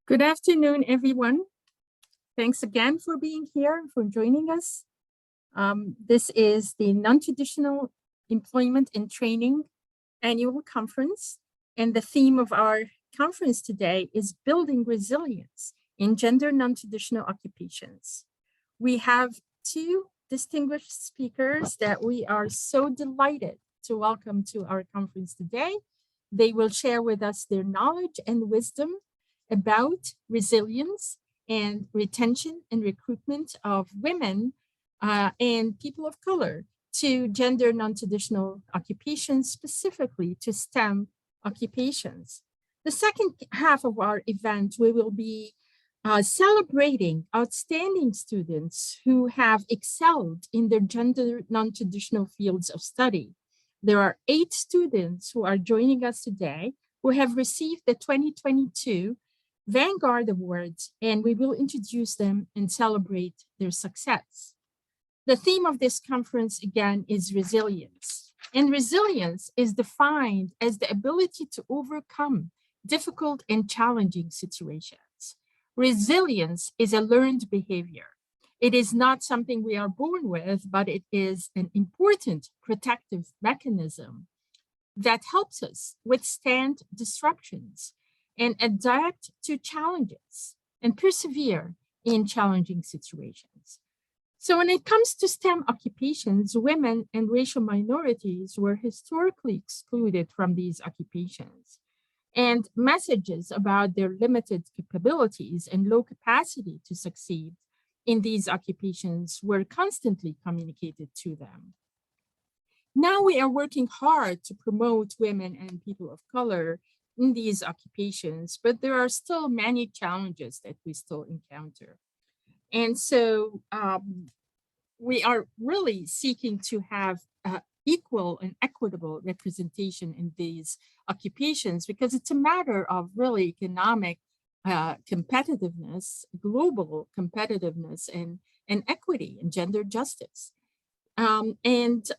Good afternoon, everyone. Thanks again for being here, for joining us. This is the Non-Traditional Employment and Training Annual Conference, and the theme of our conference today is Building Resilience in Gender Non-Traditional Occupations. We have two distinguished speakers that we are so delighted to welcome to our conference today. They will share with us their knowledge and wisdom about resilience and retention and recruitment of women and people of color to gender non-traditional occupations, specifically to STEM occupations. The second half of our event, we will be celebrating outstanding students who have excelled in their gender non-traditional fields of study. There are 8 students who are joining us today who have received the 2022 Vanguard Awards, and we will introduce them and celebrate their success. The theme of this conference, again, is resilience. And resilience is defined as the ability to overcome difficult and challenging situations. Resilience is a learned behavior. It is not something we are born with, but it is an important protective mechanism that helps us withstand disruptions and adapt to challenges and persevere in challenging situations. So when it comes to STEM occupations, women and racial minorities were historically excluded from these occupations. And messages about their limited capabilities and low capacity to succeed in these occupations were constantly communicated to them. Now we are working hard to promote women and people of color in these occupations, but there are still many challenges that we still encounter. And so we are really seeking to have equal and equitable representation in these occupations because it's a matter of really economic competitiveness, global competitiveness, and equity and gender justice. The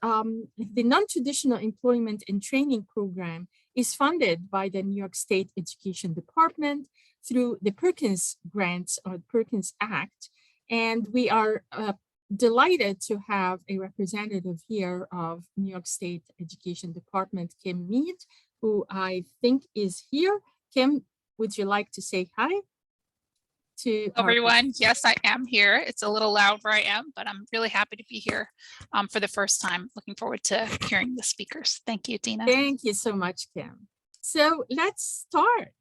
Non-Traditional Employment and Training Program is funded by the New York State Education Department through the Perkins Grants or Perkins Act. And we are delighted to have a representative here of New York State Education Department, Kim Mead, who I think is here. Kim, would you like to say hi? To everyone. Yes, I am here. It's a little loud where I am, but I'm really happy to be here for the first time. Looking forward to hearing the speakers. Thank you, Dina. Thank you so much, Kim. So let's start.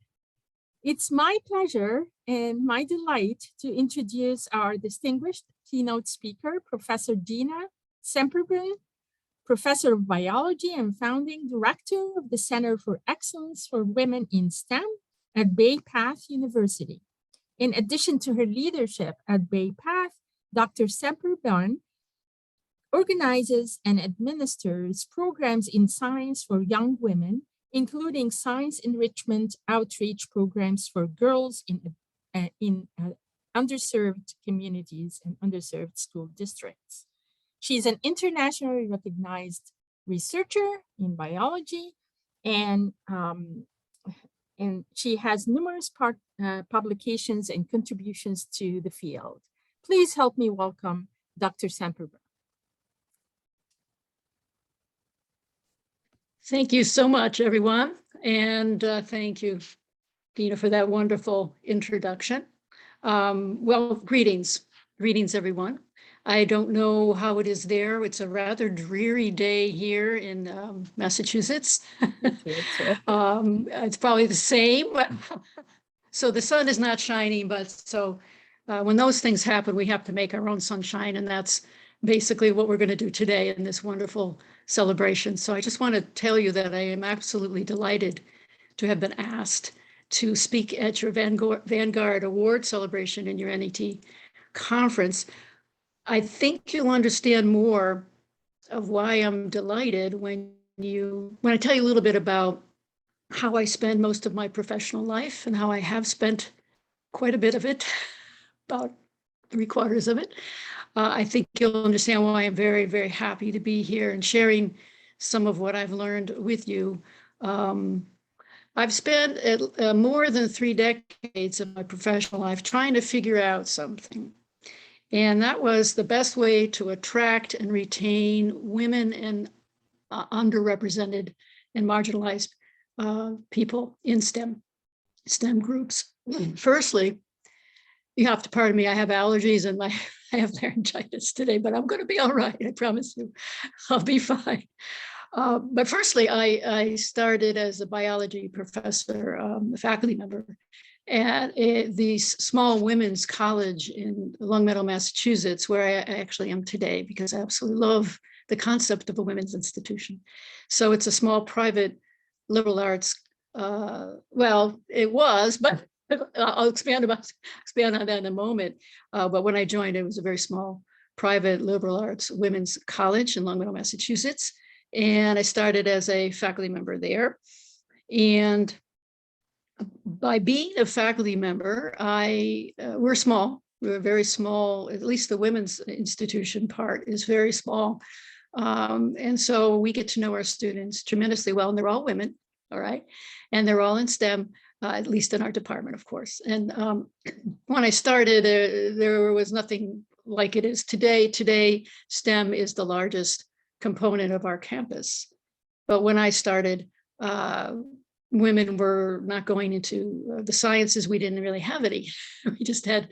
It's my pleasure and my delight to introduce our distinguished keynote speaker, Professor Dina Semperbrun, Professor of Biology and founding director of the Center for Excellence for Women in STEM at Bay Path University. In addition to her leadership at Bay Path, Dr. Semperbrun organizes and administers programs in science for young women, including science enrichment outreach programs for girls in underserved communities and underserved school districts. She's an internationally recognized researcher in biology, and she has numerous publications and contributions to the field. Please help me welcome Dr. Semperbrun. Thank you so much, everyone. And thank you, Dina, for that wonderful introduction. Well, greetings, everyone. I don't know how it is there. It's a rather dreary day here in Massachusetts. It's probably the same. So the sun is not shining, but so when those things happen, we have to make our own sunshine. And that's basically what we're going to do today in this wonderful celebration. So I just want to tell you that I am absolutely delighted to have been asked to speak at your Vanguard Award celebration in your NET conference. I think you'll understand more of why I'm delighted when I tell you a little bit about how I spend most of my professional life and how I have spent quite a bit of it, about 3/4 of it. I think you'll understand why I'm very, very happy to be here and sharing some of what I've learned with you I've spent more than 3 decades of my professional life trying to figure out something. And that was the best way to attract and retain women and underrepresented and marginalized people in STEM groups. Firstly, you have to pardon me, I have allergies and I have laryngitis today, but I'm going to be all right. I promise you, I'll be fine. But firstly, I started as a biology professor, a faculty member at the small women's college in Long Meadow, Massachusetts, where I actually am today, because I absolutely love the concept of a women's institution. So it's a small private liberal arts, well, it was, but I'll expand on that in a moment. But when I joined, it was a very small private liberal arts women's college in Long Meadow, Massachusetts. And I started as a faculty member there. And by being a faculty member, we're small. We're very small, at least the women's institution part is very small. And so we get to know our students tremendously well, and they're all women, all right? And they're all in STEM, at least in our department, of course. And when I started, there was nothing like it is today. Today, STEM is the largest component of our campus. But when I started, women were not going into the sciences. We didn't really have any. We just had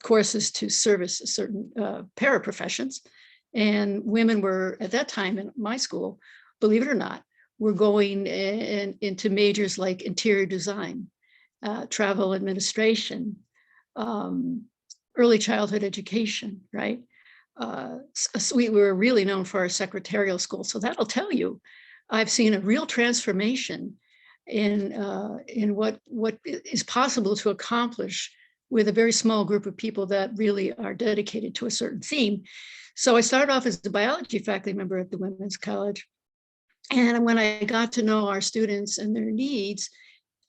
courses to service certain paraprofessions. And women were, at that time in my school, believe it or not, were going into majors like interior design, travel administration, early childhood education, right? So we were really known for our secretarial school. So that'll tell you, I've seen a real transformation in what is possible to accomplish with a very small group of people that really are dedicated to a certain theme. So I started off as a biology faculty member at the Women's College. And when I got to know our students and their needs,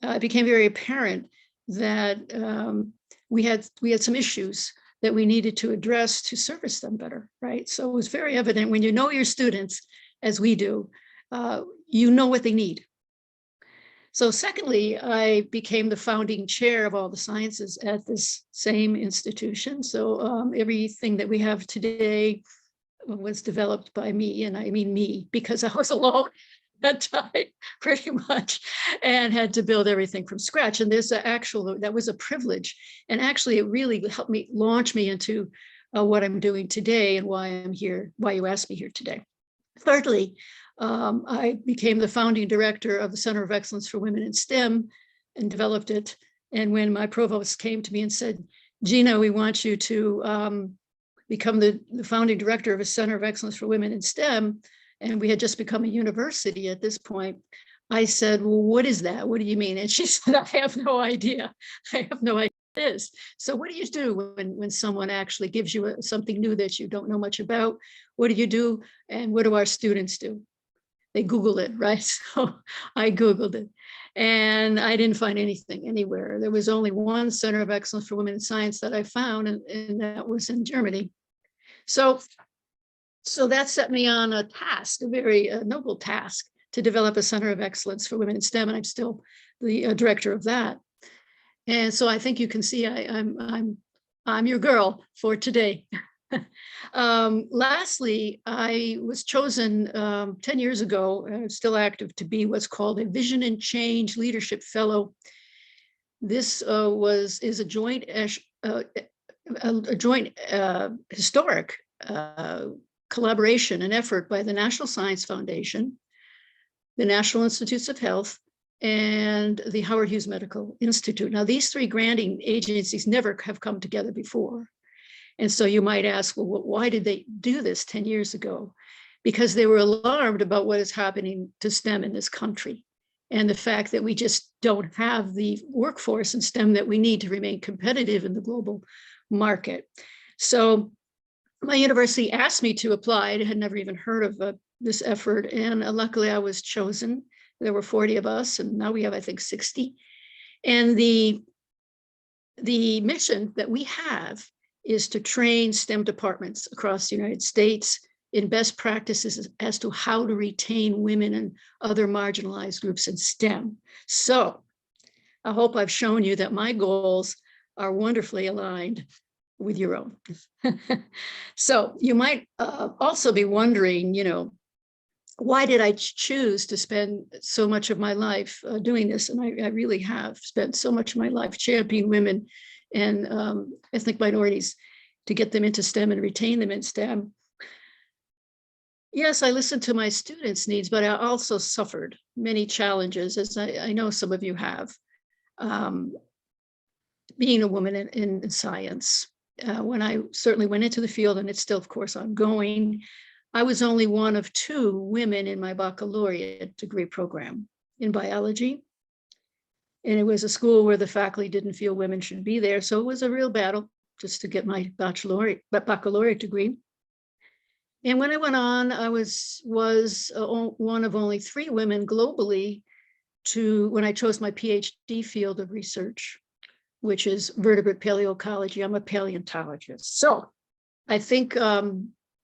it became very apparent that we had some issues that we needed to address to service them better, right? So it was very evident when you know your students, as we do, you know what they need. So secondly, I became the founding chair of all the sciences at this same institution. So everything that we have today was developed by me, and I mean me, because I was alone at that time, pretty much, and had to build everything from scratch. And there's that was a privilege. And actually, it really helped me launch me into what I'm doing today and why I'm here, why you asked me here today. Thirdly, I became the founding director of the Center of Excellence for Women in STEM and developed it. And when my provost came to me and said, Gina, we want you to become the founding director of a Center of Excellence for Women in STEM, and we had just become a university at this point, I said, well, what is that? What do you mean? And she said, I have no idea. I have no idea what it is. So what do you do when someone actually gives you something new that you don't know much about? What do you do? And what do our students do? They Google it, right? So I Googled it, and I didn't find anything anywhere. There was only one Center of Excellence for Women in Science that I found, and that was in Germany. So that set me on a task, a very noble task, to develop a Center of Excellence for Women in STEM, and I'm still the director of that. And so I think you can see I'm your girl for today. Lastly, I was chosen 10 years ago, and I'm still active, to be what's called a Vision and Change Leadership Fellow. This is a joint historic collaboration and effort by the National Science Foundation, the National Institutes of Health, and the Howard Hughes Medical Institute. Now, these three granting agencies never have come together before. And so you might ask, well, why did they do this 10 years ago? Because they were alarmed about what is happening to STEM in this country, and the fact that we just don't have the workforce in STEM that we need to remain competitive in the global market. So my university asked me to apply. I had never even heard of this effort, and luckily I was chosen. There were 40 of us, and now we have, I think, 60. And the mission that we have is to train STEM departments across the United States in best practices as to how to retain women and other marginalized groups in STEM. So I hope I've shown you that my goals are wonderfully aligned with your own. So you might also be wondering, why did I choose to spend so much of my life doing this? And I really have spent so much of my life championing women and ethnic minorities to get them into STEM and retain them in STEM. Yes, I listened to my students' needs, but I also suffered many challenges, as I know some of you have. Being a woman in science, when I certainly went into the field, and it's still, of course, ongoing, I was only one of 2 women in my baccalaureate degree program in biology. And it was a school where the faculty didn't feel women should be there. So it was a real battle just to get my baccalaureate degree. And when I went on, I was one of only 3 women globally when I chose my PhD field of research, which is vertebrate paleoecology. I'm a paleontologist. So I think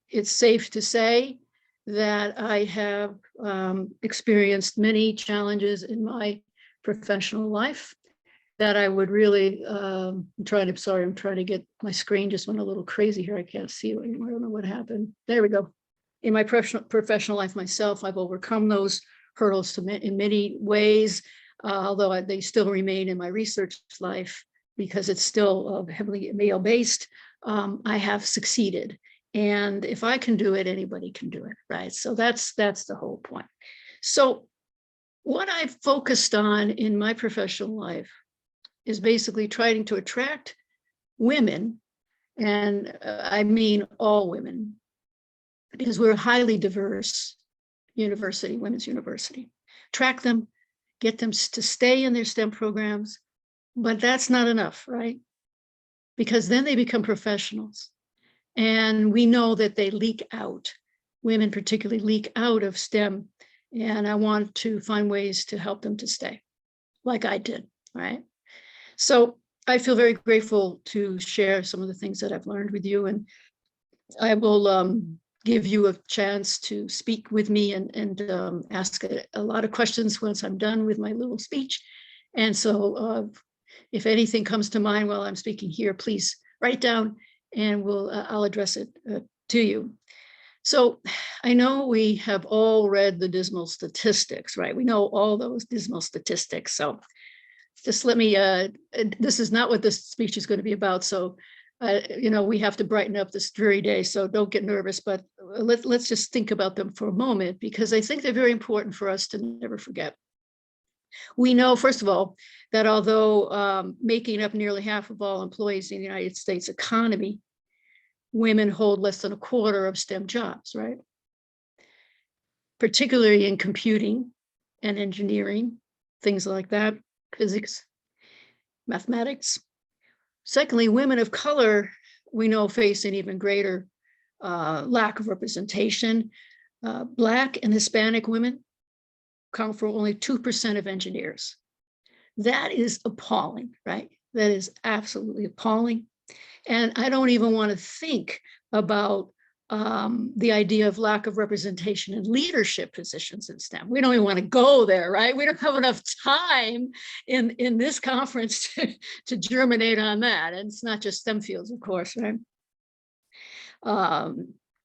it's safe to say that I have experienced many challenges in my professional life that I would really, I'm trying to get, my screen just went a little crazy here. I can't see it anymore. I don't know what happened. There we go. In my professional life myself, I've overcome those hurdles in many ways, although they still remain in my research life because it's still heavily male-based. I have succeeded. And if I can do it, anybody can do it, right? So that's the whole point. So what I've focused on in my professional life is basically trying to attract women, and I mean all women, because we're a highly diverse university, women's university. Track them, get them to stay in their STEM programs, but that's not enough, right? Because then they become professionals. And we know that they leak out. Women particularly leak out of STEM. And I want to find ways to help them to stay, like I did, right? So I feel very grateful to share some of the things that I've learned with you. And I will give you a chance to speak with me and ask a lot of questions once I'm done with my little speech. And so if anything comes to mind while I'm speaking here, please write down and I'll address it to you. So I know we have all read the dismal statistics, right? We know all those dismal statistics. So just let me, this is not what this speech is going to be about. So, we have to brighten up this dreary day. So don't get nervous, but let's just think about them for a moment, because I think they're very important for us to never forget. We know, first of all, that although making up nearly half of all employees in the United States economy, women hold less than a quarter of STEM jobs, right? Particularly in computing and engineering, things like that, physics, mathematics. Secondly, women of color, we know, face an even greater lack of representation. Black and Hispanic women account for only 2% of engineers. That is appalling, right? That is absolutely appalling. And I don't even want to think about the idea of lack of representation in leadership positions in STEM. We don't even want to go there, right? We don't have enough time in this conference to germinate on that. And it's not just STEM fields, of course, right?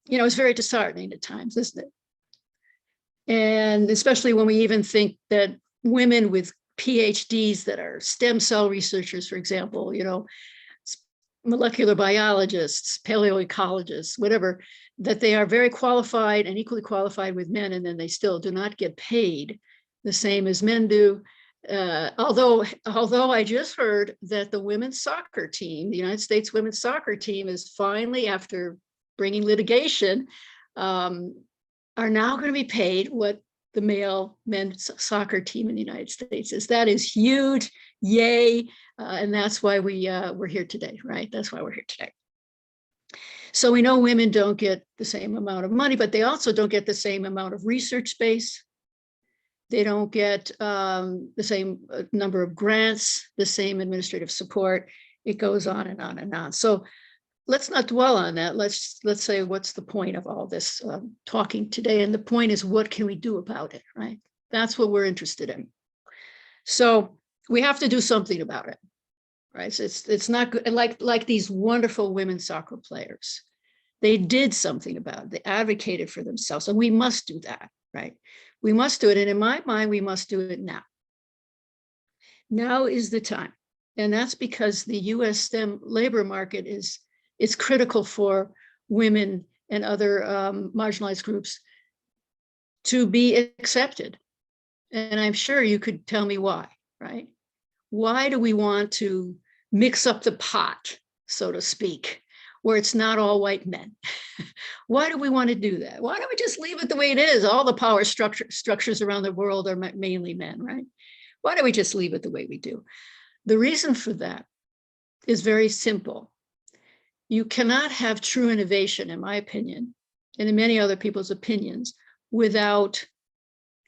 It's very disheartening at times, isn't it? And especially when we even think that women with PhDs that are stem cell researchers, for example, molecular biologists, paleoecologists, whatever, that they are very qualified and equally qualified with men, and then they still do not get paid the same as men do. Although I just heard that the women's soccer team, the United States women's soccer team, is finally, after bringing litigation, are now going to be paid what the male men's soccer team in the United States is. That is huge. Yay. And that's why we're here today, right? That's why we're here today. So we know women don't get the same amount of money, but they also don't get the same amount of research space. They don't get the same number of grants, the same administrative support. It goes on and on and on. So let's not dwell on that. Let's say, what's the point of all this talking today? And the point is, what can we do about it, right? That's what we're interested in. So we have to do something about it, right? So it's not good. Like these wonderful women soccer players. They did something about it. They advocated for themselves, and we must do that, right? We must do it. And in my mind, we must do it now. Now is the time. And that's because the US STEM labor market is critical for women and other marginalized groups to be accepted. And I'm sure you could tell me why, right? Why do we want to mix up the pot, so to speak, where it's not all white men? Why do we want to do that? Why don't we just leave it the way it is? All the power structures around the world are mainly men, right? Why don't we just leave it the way we do? The reason for that is very simple. You cannot have true innovation, in my opinion, and in many other people's opinions, without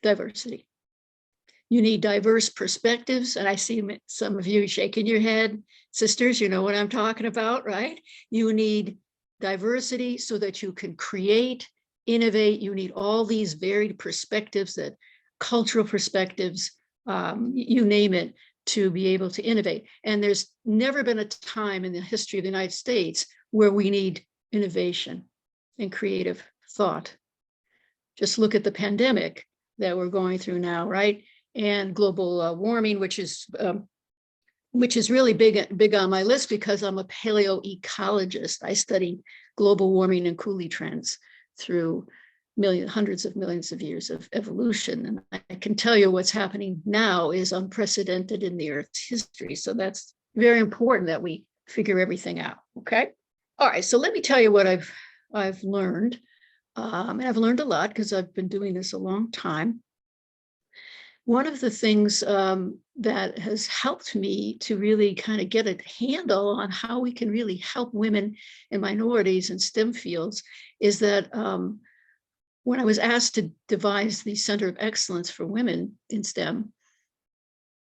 diversity. You need diverse perspectives, and I see some of you shaking your head. Sisters, you know what I'm talking about, right? You need diversity so that you can create, innovate. You need all these varied perspectives, that cultural perspectives, you name it, to be able to innovate. And there's never been a time in the history of the United States where we need innovation and creative thought. Just look at the pandemic that we're going through now, right? And global warming, which is really big on my list because I'm a paleoecologist. I study global warming and coolie trends through hundreds of millions of years of evolution. And I can tell you what's happening now is unprecedented in the Earth's history. So that's very important that we figure everything out, okay? All right, so let me tell you what I've learned. And I've learned a lot because I've been doing this a long time. One of the things that has helped me to really kind of get a handle on how we can really help women and minorities in STEM fields is that when I was asked to devise the Center of Excellence for Women in STEM,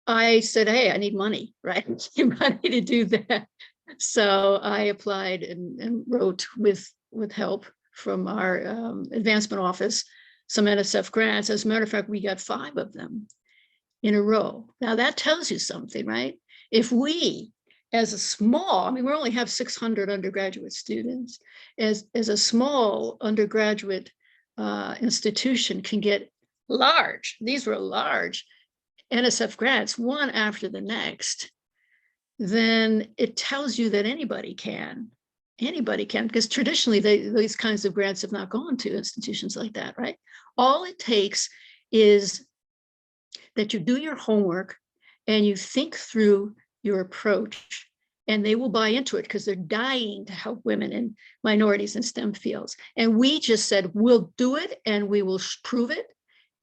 I said, hey, I need money, right? I need money to do that. So I applied and wrote with help from our advancement office some NSF grants. As a matter of fact, we got 5 of them in a row. Now that tells you something, right? If we, as a small, we only have 600 undergraduate students, as a small undergraduate institution can get large, these were large NSF grants, one after the next, then it tells you that anybody can, because traditionally these kinds of grants have not gone to institutions like that, right? All it takes is that you do your homework and you think through your approach, and they will buy into it because they're dying to help women and minorities in STEM fields. And we just said, we'll do it and we will prove it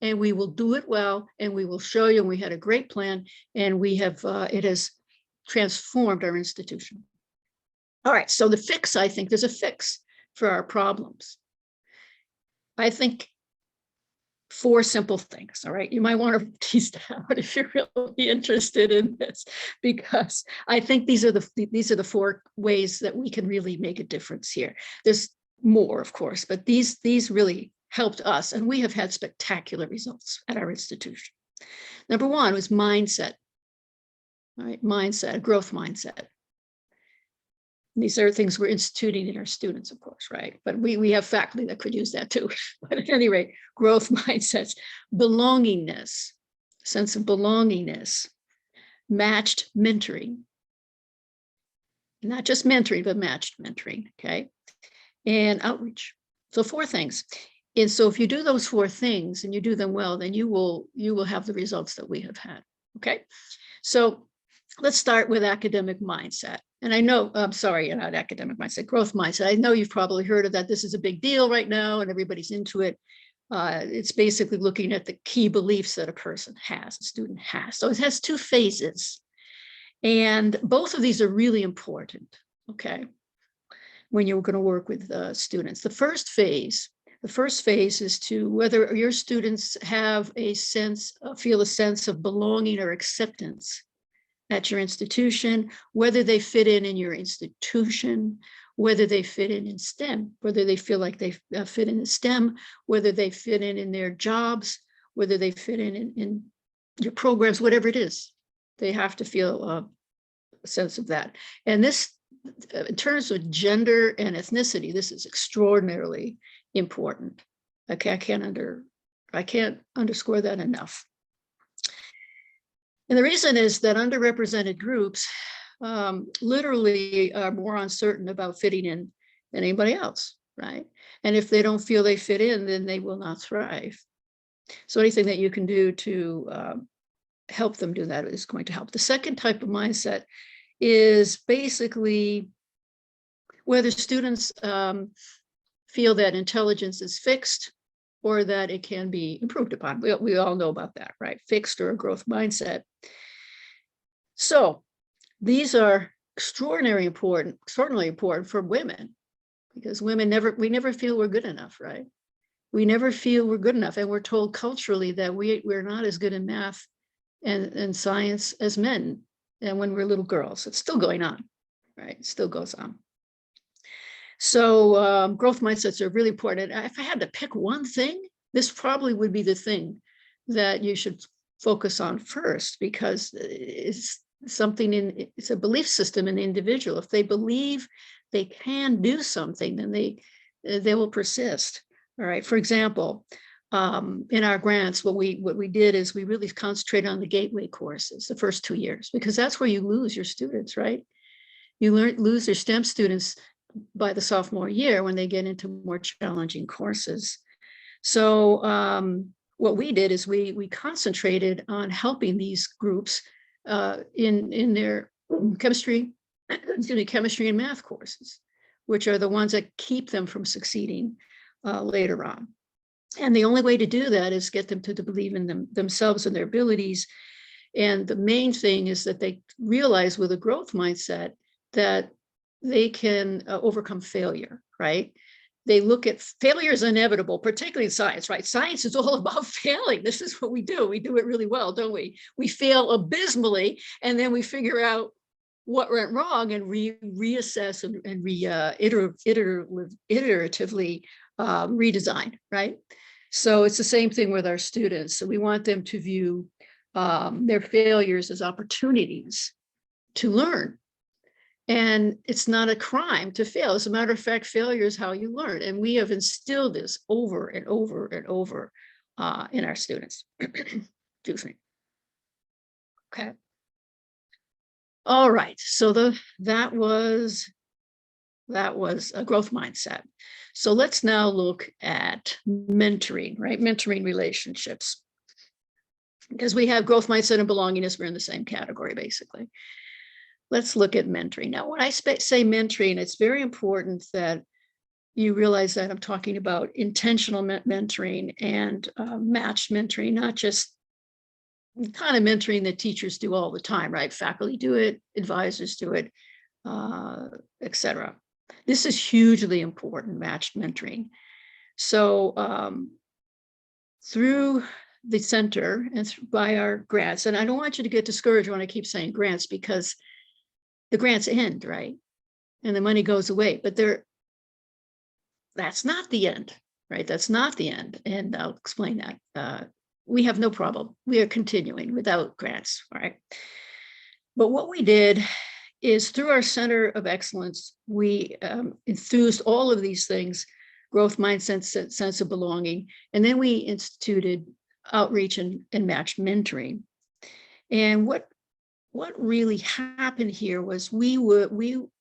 and we will do it well and we will show you. And we had a great plan and we have, it has transformed our institution. All right, so the fix, I think there's a fix for our problems. I think 4 simple things, all right? You might want to tease it out if you're really interested in this, because I think these are the 4 ways that we can really make a difference here. There's more, of course, but these really helped us, and we have had spectacular results at our institution. Number 1 was mindset, all right? Mindset, growth mindset. These are things we're instituting in our students, of course, right? But we have faculty that could use that too. But at any rate, growth mindsets, belongingness, sense of belongingness, matched mentoring. Not just mentoring, but matched mentoring, okay? And outreach. So 4 things. And so if you do those 4 things and you do them well, then you will have the results that we have had, okay? So let's start with academic mindset. And I know, I'm sorry, not academic mindset, growth mindset. I know you've probably heard of that. This is a big deal right now and everybody's into it. It's basically looking at the key beliefs that a person has, a student has. So it has 2 phases. And both of these are really important, okay, when you're going to work with students. The first phase is to whether your students have feel a sense of belonging or acceptance at your institution, whether they fit in your institution, whether they fit in STEM, whether they feel like they fit in STEM, whether they fit in their jobs, whether they fit in your programs, whatever it is. They have to feel a sense of that. And this, in terms of gender and ethnicity, this is extraordinarily important. Okay, I can't underscore that enough. And the reason is that underrepresented groups literally are more uncertain about fitting in than anybody else, right? And if they don't feel they fit in, then they will not thrive. So anything that you can do to help them do that is going to help. The second type of mindset is basically whether students feel that intelligence is fixed or that it can be improved upon. We all know about that, right? Fixed or a growth mindset. So these are extraordinarily important for women, because women we never feel we're good enough, right? We never feel we're good enough. And we're told culturally that we're not as good in math and science as men. And when we're little girls, it's still going on, right? It still goes on. So growth mindsets are really important. If I had to pick one thing, this probably would be the thing that you should focus on first, because it's it's a belief system in the individual. If they believe they can do something, then they will persist. All right. For example, in our grants, what we did is we really concentrated on the gateway courses the first 2 years, because that's where you lose your students, right? You lose your STEM students by the sophomore year when they get into more challenging courses. So what we did is we concentrated on helping these groups in their chemistry and math courses, which are the ones that keep them from succeeding later on. And the only way to do that is get them to believe in themselves and their abilities. And the main thing is that they realize with a growth mindset that they can overcome failure, right? They look at failure as inevitable, particularly in science, right? Science is all about failing. This is what we do. We do it really well, don't we? We fail abysmally, and then we figure out what went wrong and reassess and iteratively redesign, right? So it's the same thing with our students. So we want them to view their failures as opportunities to learn. And it's not a crime to fail. As a matter of fact, failure is how you learn. And we have instilled this over and over and over in our students. Excuse me. Okay. All right. So that was a growth mindset. So let's now look at mentoring, right? Mentoring relationships. Because we have growth mindset and belongingness, we're in the same category, basically. Let's look at mentoring. Now, when I say mentoring, it's very important that you realize that I'm talking about intentional mentoring and matched mentoring, not just the kind of mentoring that teachers do all the time, right? Faculty do it, advisors do it, etc. This is hugely important, matched mentoring. So through the center and by our grants, and I don't want you to get discouraged when I keep saying grants, because the grants end, right? And the money goes away, but that's not the end, right? That's not the end. And I'll explain that. We have no problem. We are continuing without grants, all right? But what we did is through our Center of Excellence, we enthused all of these things, growth mindset, sense of belonging, and then we instituted outreach and matched mentoring. And what really happened here was we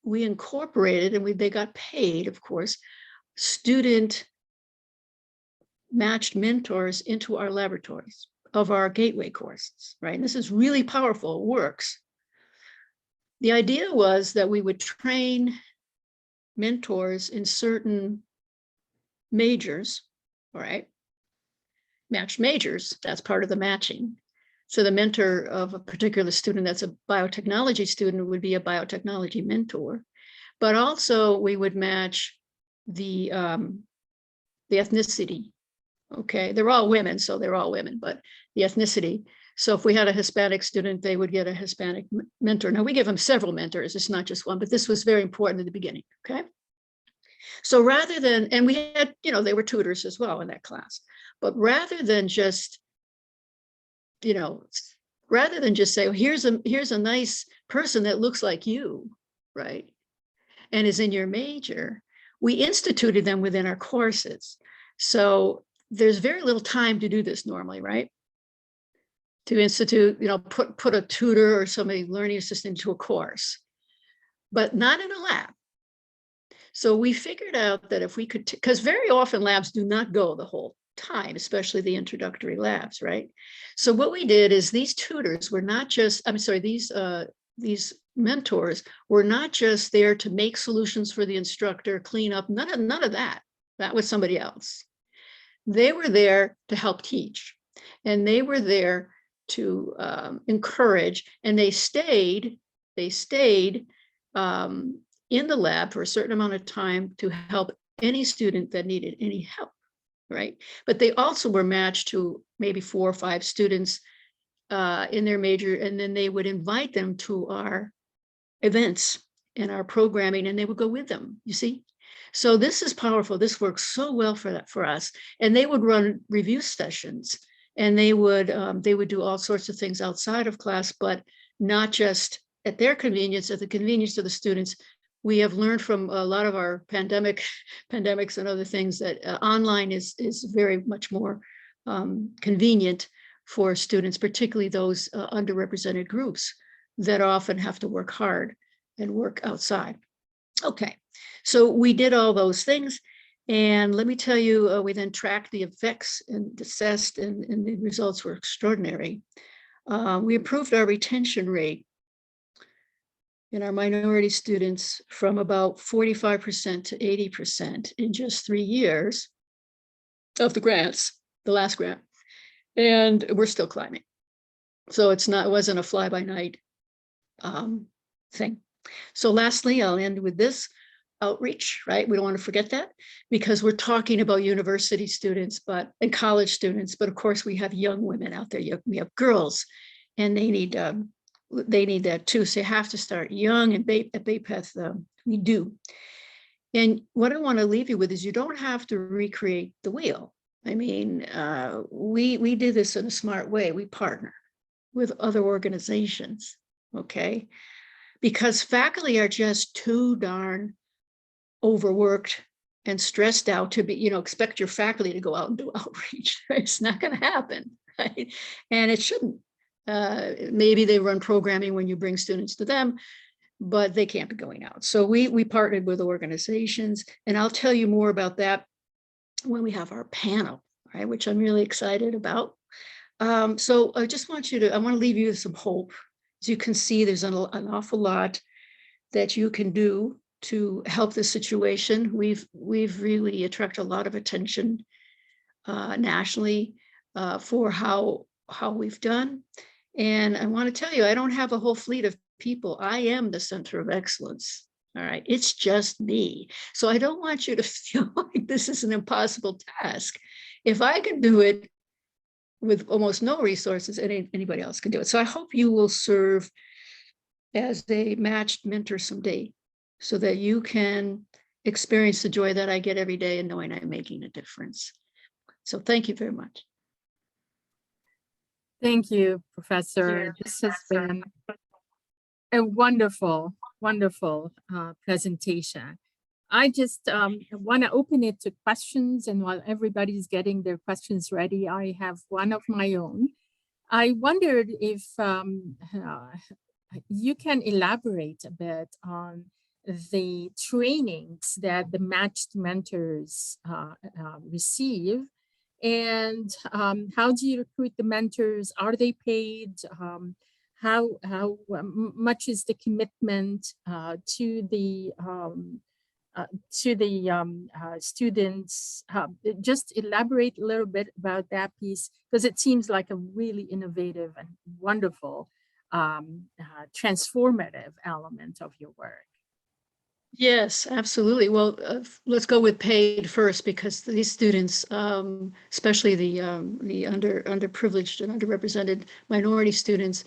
incorporated, and they got paid, of course, student matched mentors into our laboratories of our gateway courses, right? And this is really powerful, it works. The idea was that we would train mentors in certain majors, all right? Matched majors, that's part of the matching. So the mentor of a particular student that's a biotechnology student would be a biotechnology mentor. But also we would match the ethnicity. Okay, they're all women, so they're all women, but the ethnicity. So if we had a Hispanic student, they would get a Hispanic mentor. Now we give them several mentors, it's not just one, but this was very important at the beginning, okay? So rather than, and we had, you know, they were tutors as well in that class, but rather than just, you know, rather than just say, well, here's a nice person that looks like you, right, and is in your major, we instituted them within our courses. So there's very little time to do this normally, right? To institute, you know, put a tutor or somebody learning assistant into a course, but not in a lab. So we figured out that if we could, because very often labs do not go the whole time, especially the introductory labs, right? So what we did is these tutors were not just, I'm sorry, these mentors were not just there to make solutions for the instructor, clean up, none of that. That was somebody else. They were there to help teach, and they were there to encourage, and they stayed in the lab for a certain amount of time to help any student that needed any help, right? But they also were matched to maybe 4 or 5 students in their major, and then they would invite them to our events and our programming, and they would go with them, you see? So this is powerful. This works so well for us. And they would run review sessions, and they would do all sorts of things outside of class, but not just at their convenience, at the convenience of the students. We have learned from a lot of our pandemics and other things that online is very much more convenient for students, particularly those underrepresented groups that often have to work hard and work outside. Okay, so we did all those things. And let me tell you, we then tracked the effects and assessed, and the results were extraordinary. We improved our retention rate in our minority students from about 45% to 80% in just 3 years of the grants, the last grant. And we're still climbing. So it wasn't a fly by night thing. So lastly, I'll end with this: outreach, right? We don't want to forget that, because we're talking about university students, and college students, but of course we have young women out there. We have girls, and they need that too. So you have to start young, and at Bay Path, we do. And what I want to leave you with is you don't have to recreate the wheel. I mean, we did this in a smart way. We partner with other organizations, okay? Because faculty are just too darn overworked and stressed out to be, expect your faculty to go out and do outreach. Right? It's not going to happen, right? And it shouldn't. Maybe they run programming when you bring students to them, but they can't be going out. So we partnered with organizations, and I'll tell you more about that when we have our panel, right? Which I'm really excited about. So I just want I want to leave you with some hope. As you can see, there's an awful lot that you can do to help this situation. We've really attracted a lot of attention nationally for how we've done. And I want to tell you, I don't have a whole fleet of people. I am the center of excellence. All right, it's just me. So I don't want you to feel like this is an impossible task. If I can do it with almost no resources, anybody else can do it. So I hope you will serve as a matched mentor someday, so that you can experience the joy that I get every day in knowing I'm making a difference. So thank you very much. Thank you, Professor. This has been a wonderful, wonderful presentation. I just want to open it to questions, and while everybody's getting their questions ready, I have one of my own. I wondered if you can elaborate a bit on the trainings that the matched mentors receive, and how do you recruit the mentors? Are they paid? How much is the commitment to the students? Just elaborate a little bit about that piece, because it seems like a really innovative and wonderful transformative element of your work. Yes, absolutely. Well, let's go with paid first, because these students, especially the underprivileged and underrepresented minority students,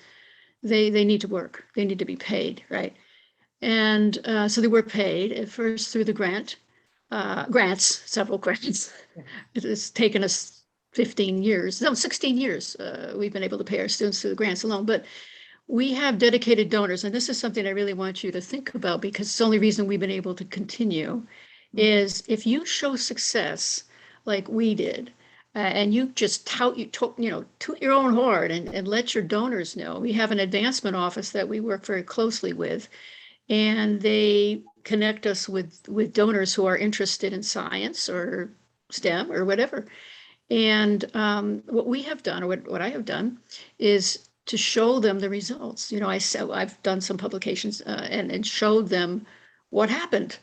they need to work. They need to be paid, right? And so they were paid at first through the grant. grants, several grants. It has taken us 15 years, no, 16 years. We've been able to pay our students through the grants alone, but we have dedicated donors, and this is something I really want you to think about because it's the only reason we've been able to continue is if you show success like we did, and you just toot your own horn and let your donors know. We have an advancement office that we work very closely with, and they connect us with donors who are interested in science or STEM or whatever. And what we have done, or what I have done, is to show them the results. You know, I've done some publications and showed them what happened,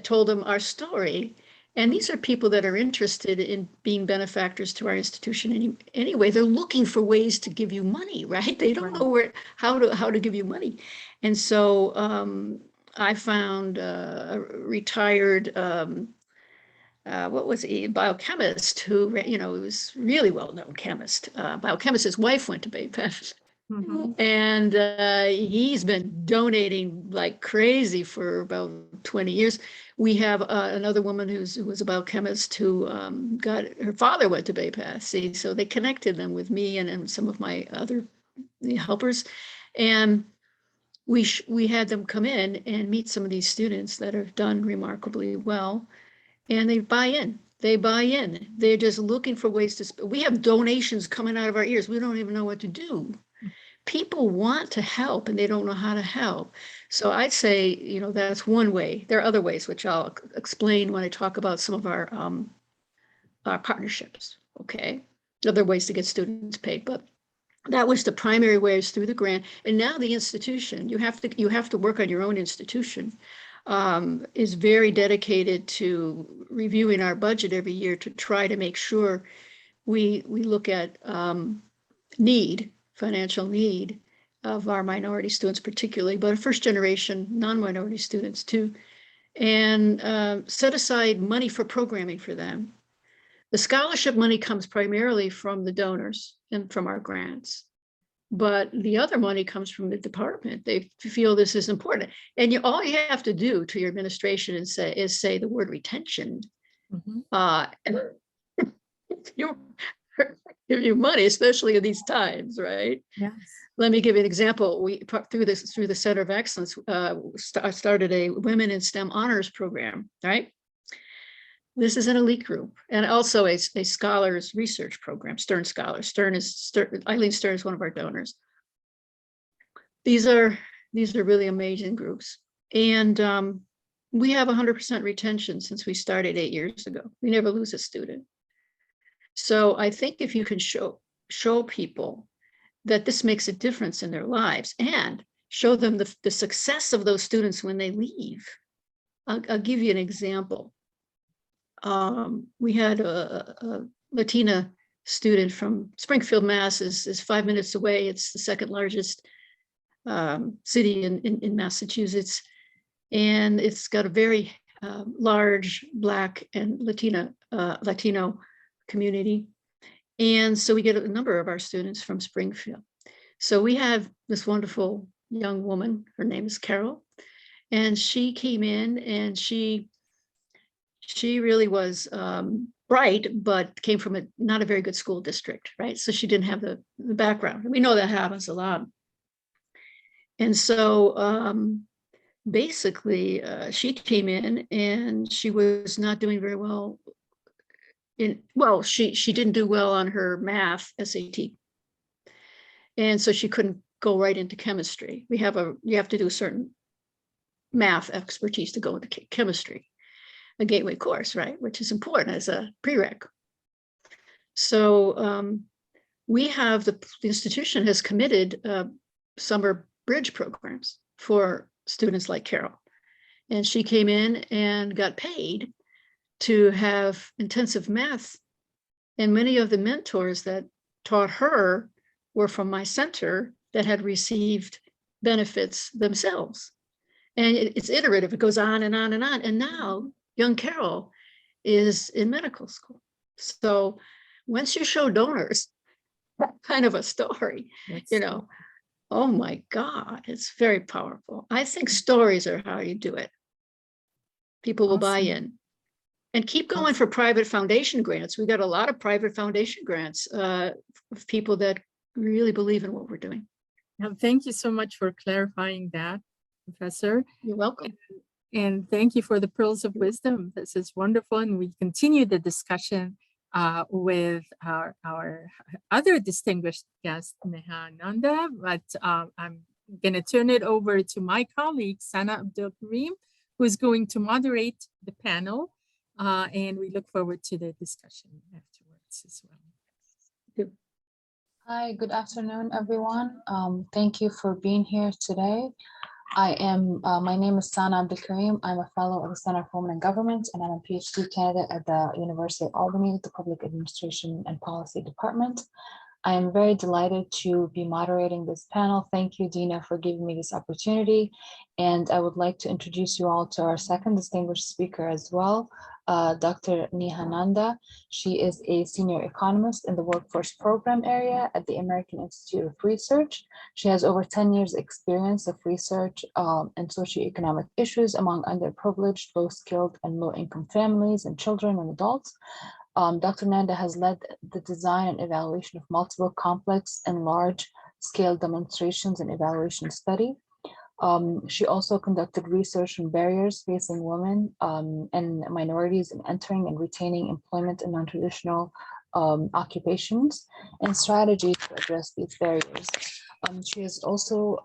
told them our story. And these are people that are interested in being benefactors to our institution anyway. They're looking for ways to give you money, right? They don't know how to give you money. And so I found a retired what was he, biochemist who, was really well-known chemist. Biochemist, his wife went to Bay Penn. And he's been donating like crazy for about 20 years. We have another woman who was a biochemist who her father went to Bay Path. See, so they connected them with me and some of my other helpers. And we had them come in and meet some of these students that have done remarkably well. And they buy in. They're just looking for ways to, we have donations coming out of our ears. We don't even know what to do. People want to help and they don't know how to help. So I'd say, that's one way. There are other ways, which I'll explain when I talk about some of our partnerships, okay? Other ways to get students paid, but that was the primary ways through the grant. And now the institution, you have to work on your own institution, is very dedicated to reviewing our budget every year to try to make sure we look at financial need of our minority students particularly, but first generation non-minority students too, and set aside money for programming for them. The scholarship money comes primarily from the donors and from our grants, but the other money comes from the department. They feel this is important. And all you have to do to your administration is say the word retention. Give you money, especially in these times, right? Yes. Let me give you an example. We through the Center of Excellence started a Women in STEM Honors Program, right? This is an elite group, and also a scholars research program, Stern Scholars. Eileen Stern is one of our donors. These are really amazing groups, and we have 100% retention since we started 8 years ago. We never lose a student. So I think if you can show people that this makes a difference in their lives and show them the success of those students when they leave. I'll give you an example. We had a Latina student from Springfield, Mass. is 5 minutes away. It's the second largest city in Massachusetts. And it's got a very large Black and Latino community. And so we get a number of our students from Springfield. So we have this wonderful young woman, her name is Carol, and she came in and she really was bright, but came from not a very good school district, right? So she didn't have the background. We know that happens a lot. And so basically she came in and she was not doing very well. She didn't do well on her math SAT. And so she couldn't go right into chemistry. You have to do a certain math expertise to go into chemistry, a gateway course, right? Which is important as a prereq. So we have the institution has committed summer bridge programs for students like Carol. And she came in and got paid to have intensive math. And many of the mentors that taught her were from my center that had received benefits themselves. And it's iterative, it goes on and on and on. And now young Carol is in medical school. So once you show donors that kind of a story, oh my God, it's very powerful. I think stories are how you do it. People will buy Awesome. in. And keep going for private foundation grants. We got a lot of private foundation grants of people that really believe in what we're doing. Now, thank you so much for clarifying that, Professor. You're welcome. And thank you for the pearls of wisdom. This is wonderful. And we continue the discussion with our other distinguished guest, Neha Nanda. But I'm going to turn it over to my colleague, Sana Abdul Karim, who is going to moderate the panel. And we look forward to the discussion afterwards as well. Hi, good afternoon, everyone. Thank you for being here today. My name is Sana Abdul Karim. I'm a fellow at the Center for Women in Government, and I'm a PhD candidate at the University of Albany, the Public Administration and Policy Department. I am very delighted to be moderating this panel. Thank you, Dina, for giving me this opportunity. And I would like to introduce you all to our second distinguished speaker as well, Dr. Neha Nanda. She is a senior economist in the workforce program area at the American Institute of Research. She has over 10 years experience of research in socioeconomic issues among underprivileged, low-skilled, and low-income families and children and adults. Dr. Nanda has led the design and evaluation of multiple complex and large-scale demonstrations and evaluation study. She also conducted research on barriers facing women and minorities in entering and retaining employment in non-traditional occupations and strategies to address these barriers. She has also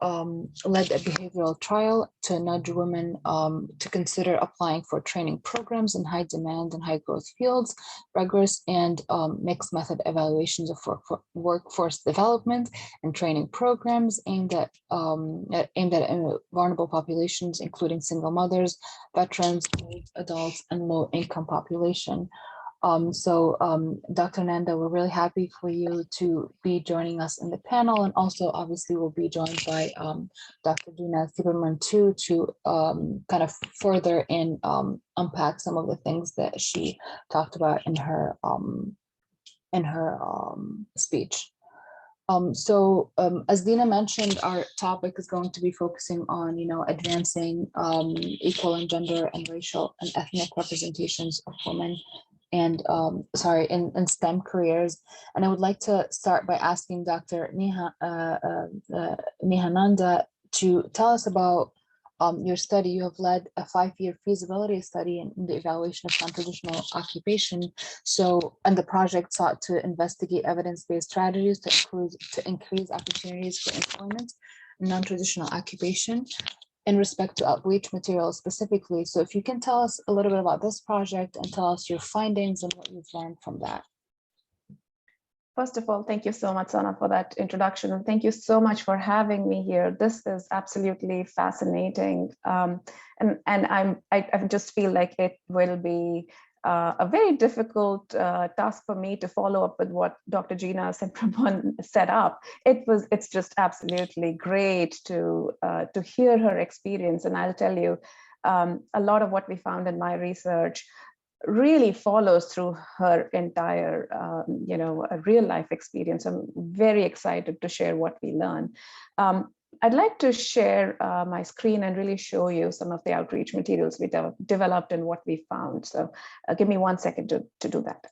led a behavioral trial to nudge women to consider applying for training programs in high demand and high growth fields, rigorous and mixed method evaluations of workforce development and training programs aimed at vulnerable populations, including single mothers, veterans, old adults, and low income population. Dr. Nanda, we're really happy for you to be joining us in the panel, and also obviously we'll be joined by Dr. Dina Sieberman too, to kind of further unpack some of the things that she talked about in her speech. As Dina mentioned, our topic is going to be focusing on, advancing equal and gender and racial and ethnic representations of women and in STEM careers. And I would like to start by asking Dr. Neha Nanda to tell us about your study. You have led a 5-year feasibility study in the evaluation of non-traditional occupation. And the project sought to investigate evidence-based strategies to increase opportunities for employment in non-traditional occupation in respect to outreach materials specifically. So if you can tell us a little bit about this project and tell us your findings and what you've learned from that. First of all, thank you so much, Sana, for that introduction. And thank you so much for having me here. This is absolutely fascinating. And I just feel like it will be a very difficult task for me to follow up with what Dr. Gina Sieberman set up. It's just absolutely great to hear her experience. And I'll tell you, a lot of what we found in my research really follows through her entire, real life experience. I'm very excited to share what we learn. I'd like to share my screen and really show you some of the outreach materials we developed and what we found. So give me 1 second to do that.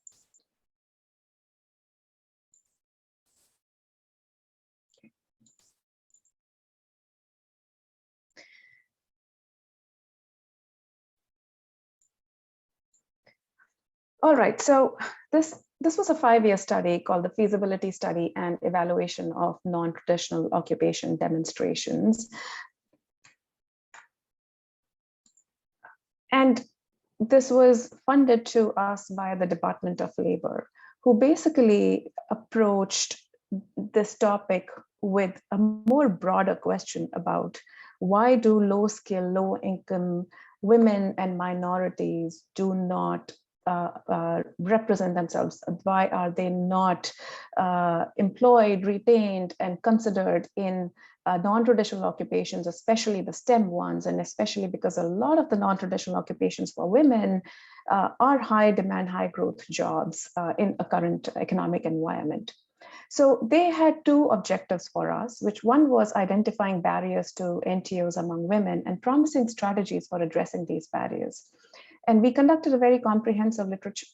All right, so this was a 5-year study called the Feasibility Study and Evaluation of Non-Traditional Occupation Demonstrations. And this was funded to us by the Department of Labor, who basically approached this topic with a more broader question about why do low-skill, low-income women and minorities do not represent themselves? Why are they not employed, retained, and considered in non-traditional occupations, especially the STEM ones, and especially because a lot of the non-traditional occupations for women are high demand, high growth jobs in a current economic environment. So they had 2 objectives for us, which one was identifying barriers to NTOs among women and promising strategies for addressing these barriers. And we conducted a very comprehensive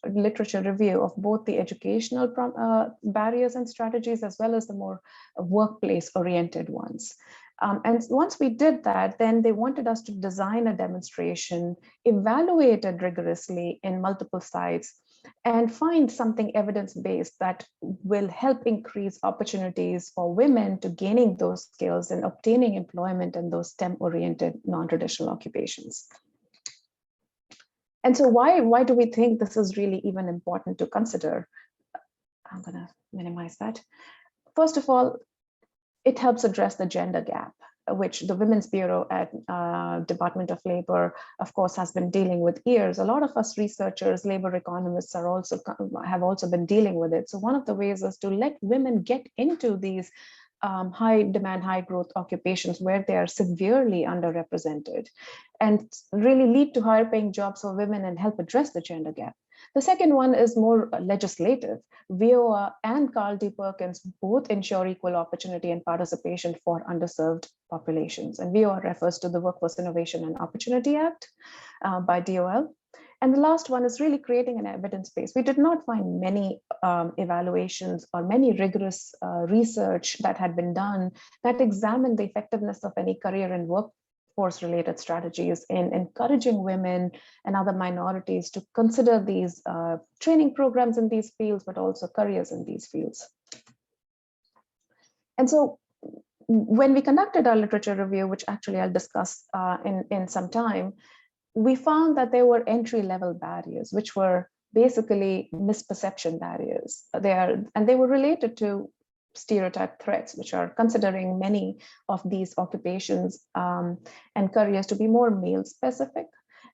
literature review of both the educational barriers and strategies, as well as the more workplace-oriented ones. And once we did that, then they wanted us to design a demonstration, evaluate it rigorously in multiple sites, and find something evidence-based that will help increase opportunities for women to gaining those skills and obtaining employment in those STEM-oriented non-traditional occupations. And so why do we think this is really even important to consider? I'm going to minimize that. First of all, it helps address the gender gap, which the Women's Bureau at Department of Labor, of course, has been dealing with years. A lot of us researchers, labor economists have also been dealing with it. So one of the ways is to let women get into these high demand, high growth occupations where they are severely underrepresented, and really lead to higher paying jobs for women and help address the gender gap. The second one is more legislative. VOA and Carl D. Perkins both ensure equal opportunity and participation for underserved populations. And VOA refers to the Workforce Innovation and Opportunity Act by DOL. And the last one is really creating an evidence base. We did not find many evaluations or many rigorous research that had been done that examined the effectiveness of any career and workforce-related strategies in encouraging women and other minorities to consider these training programs in these fields, but also careers in these fields. And so when we conducted our literature review, which actually I'll discuss in some time, we found that there were entry-level barriers, which were basically misperception barriers. They were related to stereotype threats, which are considering many of these occupations and careers to be more male-specific.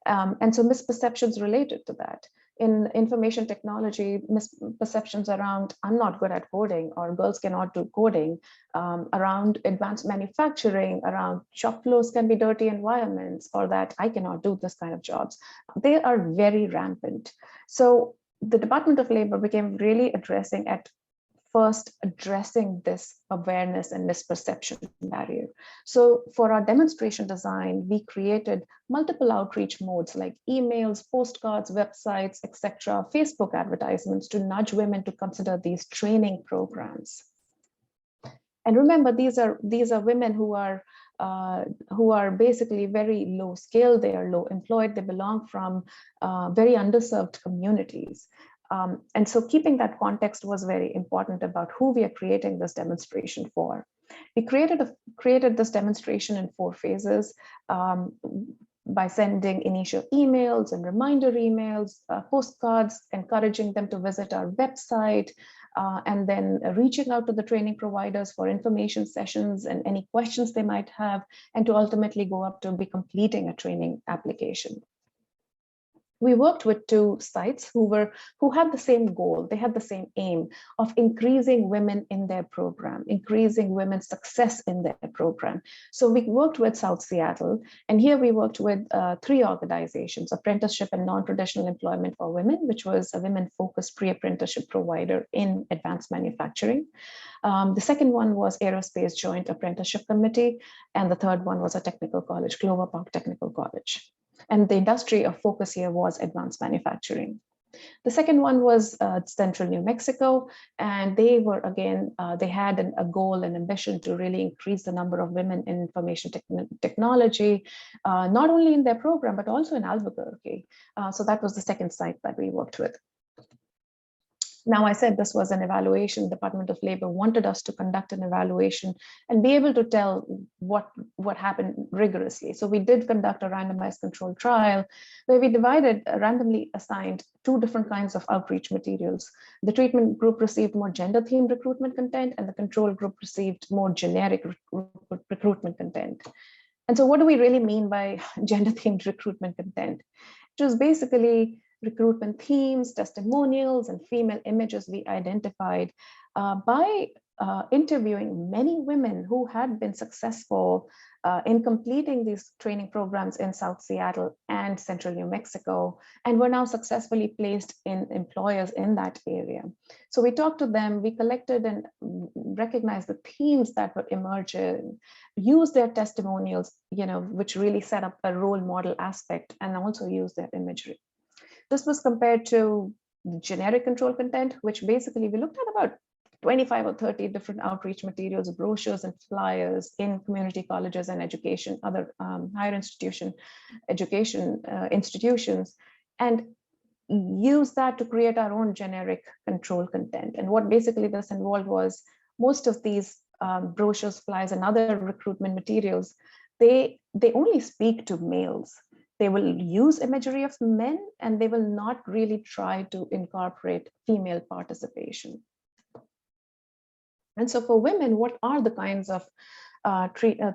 And so misperceptions related to that. In information technology, misperceptions around I'm not good at coding or girls cannot do coding, around advanced manufacturing, around shop floors can be dirty environments, or that I cannot do this kind of jobs. They are very rampant. So the Department of Labor became really addressing this awareness and misperception barrier. So for our demonstration design, we created multiple outreach modes like emails, postcards, websites, etc., Facebook advertisements to nudge women to consider these training programs. And remember, these are women who are basically very low skilled, they are low employed, they belong from very underserved communities. And so keeping that context was very important about who we are creating this demonstration for. We created this demonstration in 4 phases by sending initial emails and reminder emails, postcards, encouraging them to visit our website, and then reaching out to the training providers for information sessions and any questions they might have, and to ultimately go up to be completing a training application. We worked with 2 sites who had the same goal. They had the same aim of increasing women in their program, increasing women's success in their program. So we worked with South Seattle, and here we worked with 3 organizations: Apprenticeship and Non-Traditional Employment for Women, which was a women-focused pre-apprenticeship provider in advanced manufacturing. The second one was Aerospace Joint Apprenticeship Committee, and the third one was a technical college, Clover Park Technical College. And the industry of focus here was advanced manufacturing. The second one was Central New Mexico, and they were, again, they had a goal and ambition to really increase the number of women in information technology, not only in their program, but also in Albuquerque. So that was the second site that we worked with. Now, I said this was an evaluation. The Department of Labor wanted us to conduct an evaluation and be able to tell what happened rigorously. So we did conduct a randomized controlled trial where we randomly assigned 2 different kinds of outreach materials. The treatment group received more gender-themed recruitment content, and the control group received more generic recruitment content. And so what do we really mean by gender-themed recruitment content? It was basically recruitment themes, testimonials, and female images we identified by interviewing many women who had been successful in completing these training programs in South Seattle and Central New Mexico, and were now successfully placed in employers in that area. So we talked to them, we collected and recognized the themes that were emerging, used their testimonials, which really set up a role model aspect, and also used their imagery. This was compared to generic control content, which basically we looked at about 25 or 30 different outreach materials, brochures and flyers in community colleges and education, other higher institutions, and use that to create our own generic control content. And what basically this involved was most of these brochures, flyers, and other recruitment materials, they only speak to males. They will use imagery of men, and they will not really try to incorporate female participation. And so for women, what are the kinds of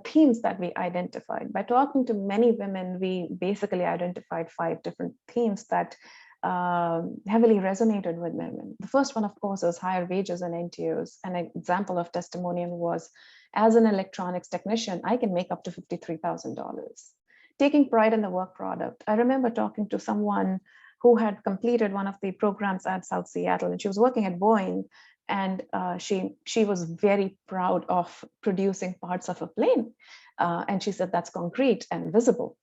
themes that we identified? By talking to many women, we basically identified 5 different themes that heavily resonated with women. The first one, of course, is higher wages and NTOs. An example of testimonial was, as an electronics technician, I can make up to $53,000. Taking pride in the work product. I remember talking to someone who had completed one of the programs at South Seattle, and she was working at Boeing, and she was very proud of producing parts of a plane. And she said that's concrete and visible.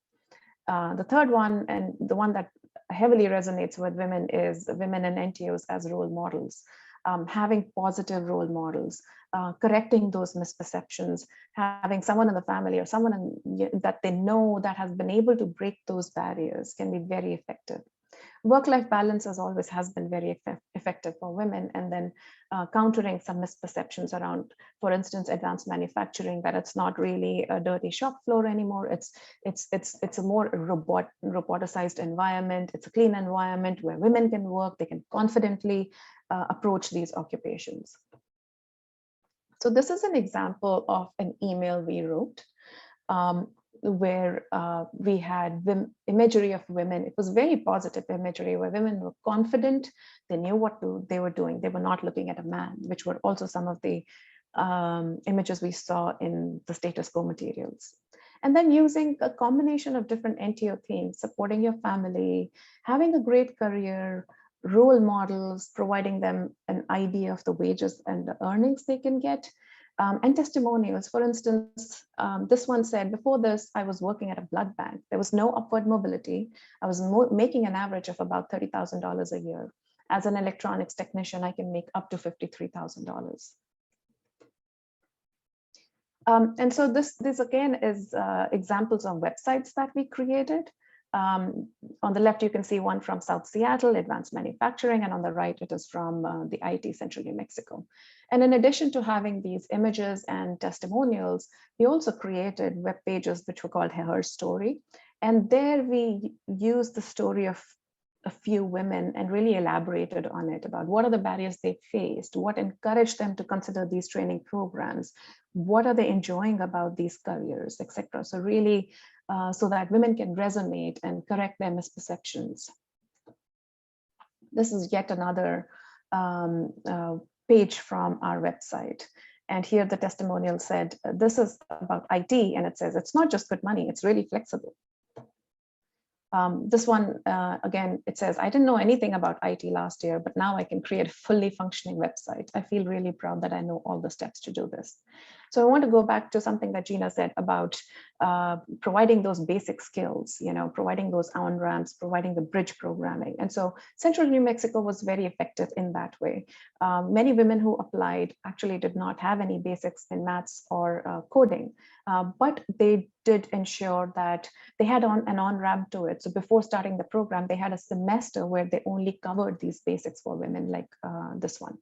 The third one, and the one that heavily resonates with women, is women and NTOs as role models. Having positive role models, correcting those misperceptions, having someone in the family or someone that they know that has been able to break those barriers can be very effective. Work-life balance always has been very effective for women, and then countering some misperceptions around, for instance, advanced manufacturing, that it's not really a dirty shop floor anymore. It's a more roboticized environment. It's a clean environment where women can work. They can confidently approach these occupations. So this is an example of an email we wrote, where we had imagery of women. It was very positive imagery where women were confident. They knew what they were doing. They were not looking at a man, which were also some of the images we saw in the status quo materials. And then using a combination of different NTO themes, supporting your family, having a great career, role models, providing them an idea of the wages and the earnings they can get, and testimonials. For instance, this one said, before this, I was working at a blood bank. There was no upward mobility. I was making an average of about $30,000 a year. As an electronics technician, I can make up to $53,000. And so this again is examples of websites that we created. On the left, you can see one from South Seattle, Advanced Manufacturing, and on the right, it is from the IIT Central New Mexico. And in addition to having these images and testimonials, we also created web pages which were called Her Story. And there we used the story of a few women and really elaborated on it, about what are the barriers they faced, what encouraged them to consider these training programs, what are they enjoying about these careers, etc. So really, so that women can resonate and correct their misperceptions. This is yet another page from our website. And here the testimonial said, this is about IT, and it says, it's not just good money, it's really flexible. This one, again, it says, I didn't know anything about IT last year, but now I can create a fully functioning website. I feel really proud that I know all the steps to do this. So I want to go back to something that Gina said about providing those basic skills, providing those on-ramps, providing the bridge programming. And so Central New Mexico was very effective in that way. Many women who applied actually did not have any basics in maths or coding, but they did ensure that they had an on-ramp to it. So before starting the program, they had a semester where they only covered these basics for women, like this one.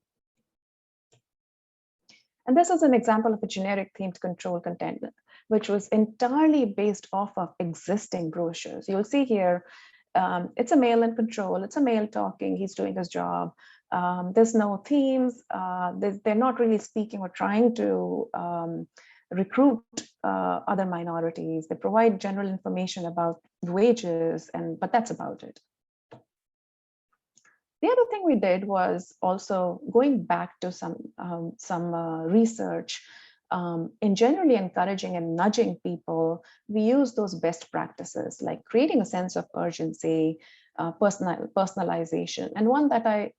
And this is an example of a generic themed control content, which was entirely based off of existing brochures. You'll see here, it's a male in control, it's a male talking, he's doing his job. There's no themes, they're not really speaking or trying to recruit other minorities. They provide general information about wages, but that's about it. The other thing we did was also going back to some research in generally encouraging and nudging people. We use those best practices, like creating a sense of urgency, personalization. And one that I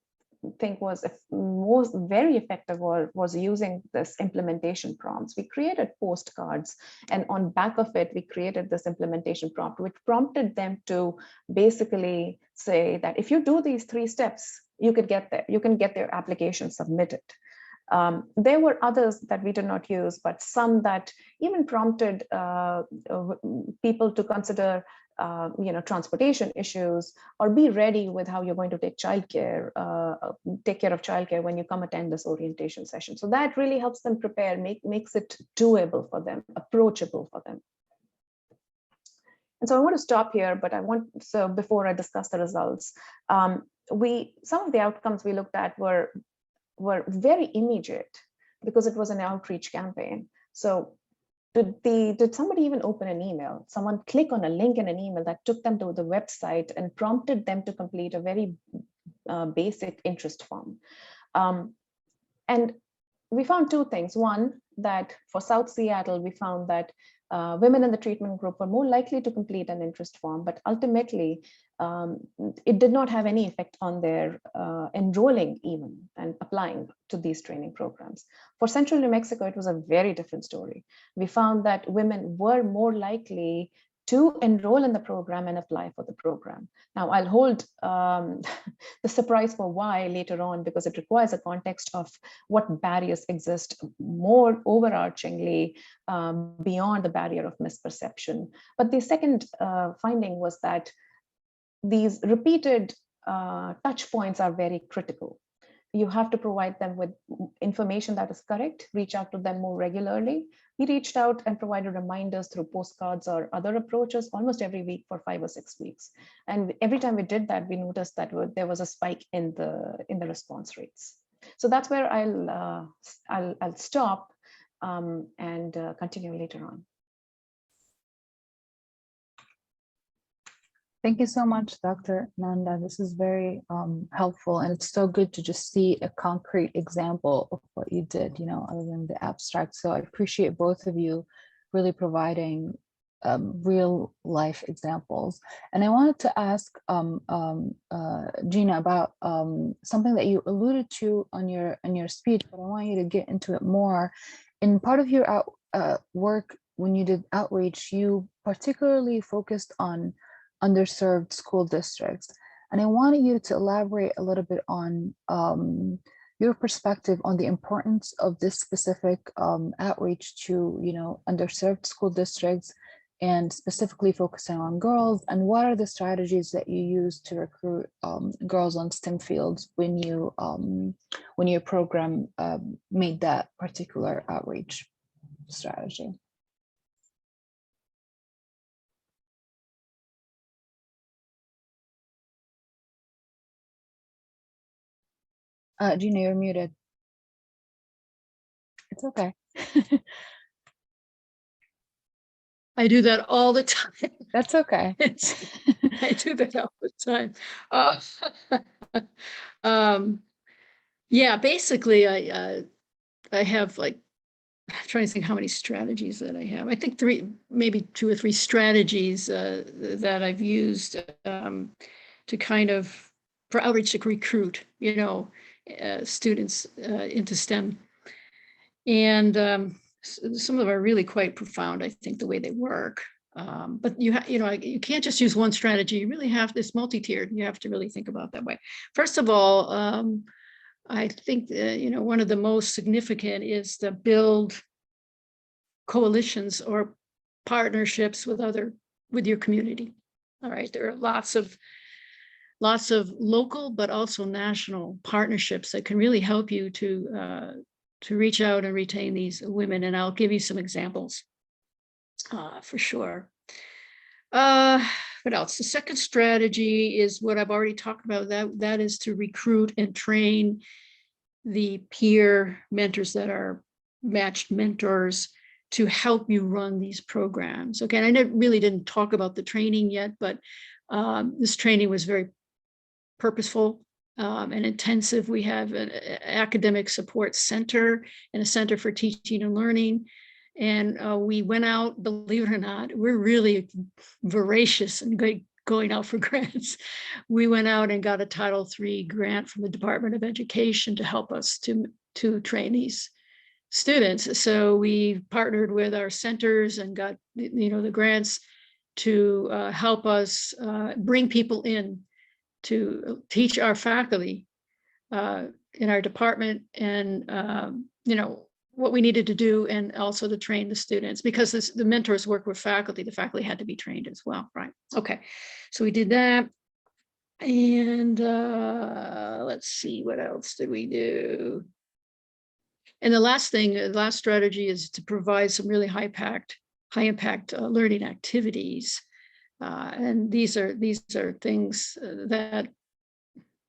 think was most very effective was using this implementation prompts. We created postcards, and on back of it, we created this implementation prompt, which prompted them to basically say that if you do these 3 steps, you could get there. You can get their application submitted. There were others that we did not use, but some that even prompted people to consider transportation issues, or be ready with how you're going to take childcare, take care of childcare when you come attend this orientation session. So that really helps them prepare, makes it doable for them, approachable for them. And so I want to stop here, but so before I discuss the results, some of the outcomes we looked at were very immediate because it was an outreach campaign. So did somebody even open an email? Someone click on a link in an email that took them to the website and prompted them to complete a very basic interest form. And we found 2 things. One, that for South Seattle, we found that women in the treatment group were more likely to complete an interest form, but ultimately it did not have any effect on their enrolling even and applying to these training programs. For Central New Mexico, it was a very different story. We found that women were more likely to enroll in the program and apply for the program. Now, I'll hold the surprise for why later on, because it requires a context of what barriers exist more overarchingly beyond the barrier of misperception. But the second finding was that these repeated touch points are very critical. You have to provide them with information that is correct, reach out to them more regularly. We reached out and provided reminders through postcards or other approaches almost every week for 5 or 6 weeks. And every time we did that, we noticed that there was a spike in the response rates. So that's where I'll stop and continue later on. Thank you so much, Dr. Nanda. This is very helpful, and it's so good to just see a concrete example of what you did, other than the abstract. So I appreciate both of you really providing real life examples. And I wanted to ask Gina about something that you alluded to on your speech, but I want you to get into it more. In part of your work, when you did outreach, you particularly focused on underserved school districts. And I wanted you to elaborate a little bit on your perspective on the importance of this specific outreach to, underserved school districts, and specifically focusing on girls, and what are the strategies that you use to recruit girls on STEM fields when your program made that particular outreach strategy? Gina, you're muted. It's okay. I do that all the time. That's okay. I do that all the time. Yeah, basically, I have I'm trying to think how many strategies that I have. I think maybe 2 or 3 strategies that I've used to kind of, for outreach to recruit, students into STEM. And some of them are really quite profound, I think, the way they work. But you can't just use one strategy. You really have this multi-tiered. You have to really think about that way. First of all, I think one of the most significant is to build coalitions or partnerships with your community. All right, there are lots of local, but also national partnerships that can really help you to reach out and retain these women. And I'll give you some examples for sure. What else? The second strategy is what I've already talked about. That is to recruit and train the peer mentors that are matched mentors to help you run these programs. Okay, and I really didn't talk about the training yet, but this training was very purposeful and intensive. We have an academic support center and a center for teaching and learning. And we went out, believe it or not, we're really voracious and going out for grants. We went out and got a Title III grant from the Department of Education to help us to train these students. So we partnered with our centers and got, the grants to help us bring people in to teach our faculty in our department, and what we needed to do, and also to train the students, because the mentors work with faculty. The faculty had to be trained as well, right? Okay, so we did that. And let's see, what else did we do? And the last strategy is to provide some really high impact learning activities. And these are things that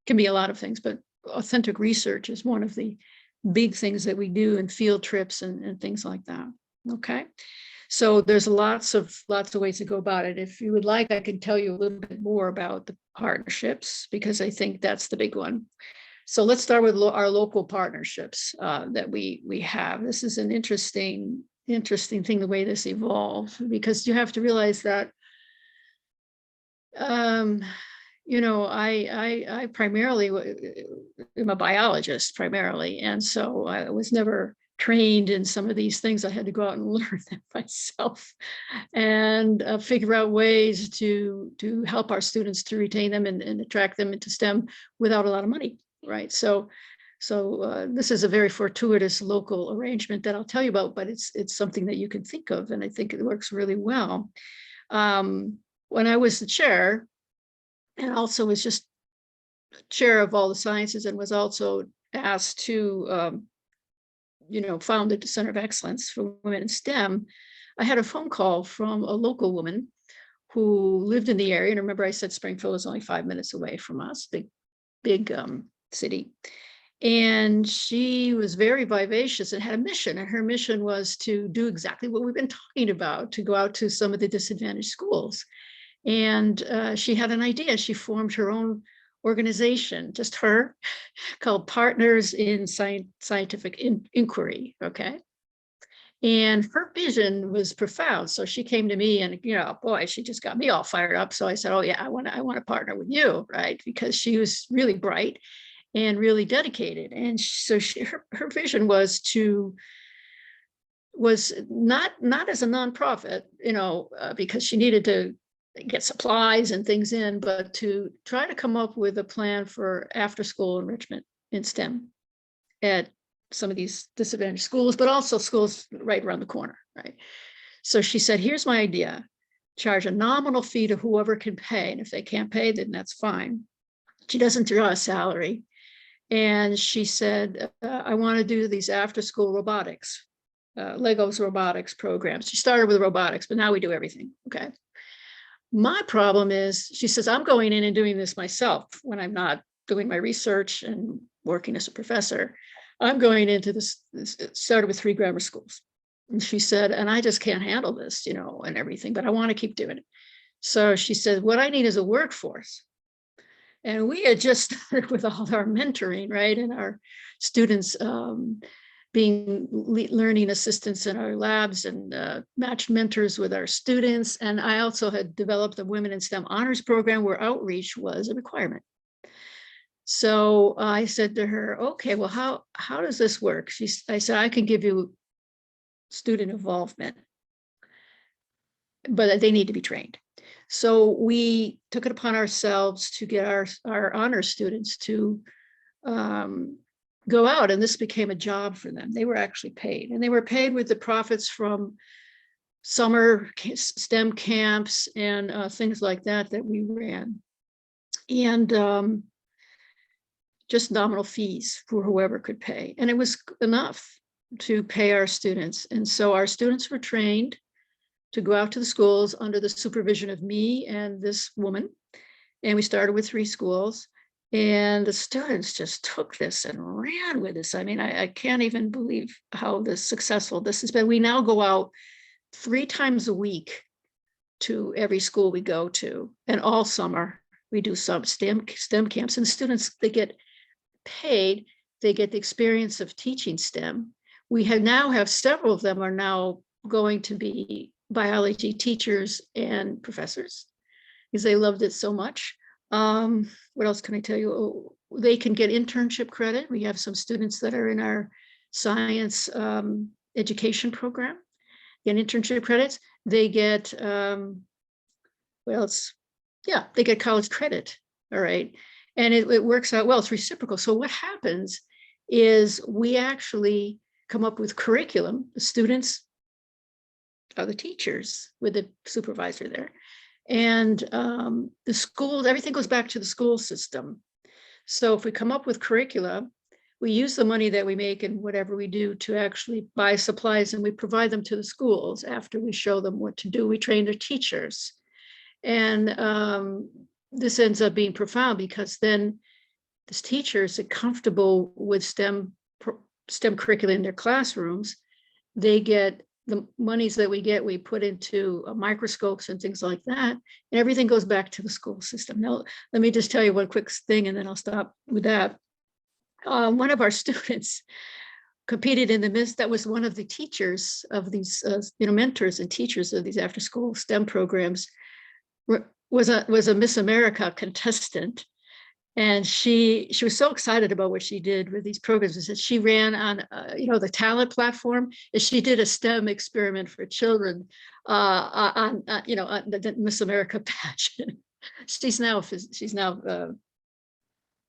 can be a lot of things, but authentic research is one of the big things that we do, and field trips and things like that. Okay, so there's lots of ways to go about it. If you would like, I can tell you a little bit more about the partnerships, because I think that's the big one. So let's start with our local partnerships that we have. This is an interesting thing, the way this evolved, because you have to realize that I primarily am a biologist primarily, and so I was never trained in some of these things. I had to go out and learn them myself, and figure out ways to help our students, to retain them and attract them into STEM without a lot of money, right? So this is a very fortuitous local arrangement that I'll tell you about, but it's something that you can think of, and I think it works really well. When I was the chair, and also was just chair of all the sciences, and was also asked to, found the Center of Excellence for Women in STEM, I had a phone call from a local woman who lived in the area. And remember, I said Springfield is only 5 minutes away from us, big city. And she was very vivacious and had a mission. And her mission was to do exactly what we've been talking about, to go out to some of the disadvantaged schools. And she had an idea. She formed her own organization, just her, called Partners in Scientific Inquiry. Okay. And her vision was profound. So she came to me, and, boy, she just got me all fired up. So I said, oh yeah, I want to partner with you, right? Because she was really bright and really dedicated. And so her vision was not as a nonprofit, because she needed to get supplies and things in, but to try to come up with a plan for after school enrichment in STEM at some of these disadvantaged schools, but also schools right around the corner, right? So she said, here's my idea: charge a nominal fee to whoever can pay. And if they can't pay, then that's fine. She doesn't draw a salary. And she said, I want to do these after school robotics, Legos robotics programs. She started with robotics, but now we do everything. Okay. My problem is, she says, I'm going in and doing this myself when I'm not doing my research and working as a professor. I'm going into this, started with 3 grammar schools. And she said, and I just can't handle this, and everything, but I want to keep doing it. So she said, what I need is a workforce. And we had just started with all our mentoring, right? And our students being learning assistants in our labs, and matched mentors with our students. And I also had developed the Women in STEM Honors Program, where outreach was a requirement. So I said to her, okay, well, how does this work? I said, I can give you student involvement, but they need to be trained. So we took it upon ourselves to get our honor students to go out, and this became a job for them. They were actually paid, and they were paid with the profits from summer STEM camps and things like that we ran, and just nominal fees for whoever could pay. And it was enough to pay our students. And so our students were trained to go out to the schools under the supervision of me and this woman. And we started with 3 schools. And the students just took this and ran with this. I mean, I can't even believe how successful this has been. We now go out 3 times a week to every school we go to. And all summer, we do some STEM camps. And the students, they get paid. They get the experience of teaching STEM. We now have several of them are now going to be biology teachers and professors. because they loved it so much. What else can I tell you? Oh, they can get internship credit. We have some students that are in our science education program, get internship credits. They get, what else? Yeah, they get college credit. All right. And it works out well. It's reciprocal. So what happens is we actually come up with curriculum. The students are the teachers with the supervisor there. And the schools, everything goes back to the school system. So if we come up with curricula, we use the money that we make and whatever we do to actually buy supplies, and we provide them to the schools after we show them what to do. We train their teachers. And this ends up being profound because then these teachers are comfortable with STEM curricula in their classrooms. They get the monies that we get, we put into microscopes and things like that, and everything goes back to the school system. Now, let me just tell you one quick thing, and then I'll stop with that. One of our students competed in the Miss, that was one of the teachers of these, mentors and teachers of these after-school STEM programs, was a Miss America contestant. And she was so excited about what she did with these programs. That she ran on, the talent platform, and she did a STEM experiment for children on the Miss America pageant. She's now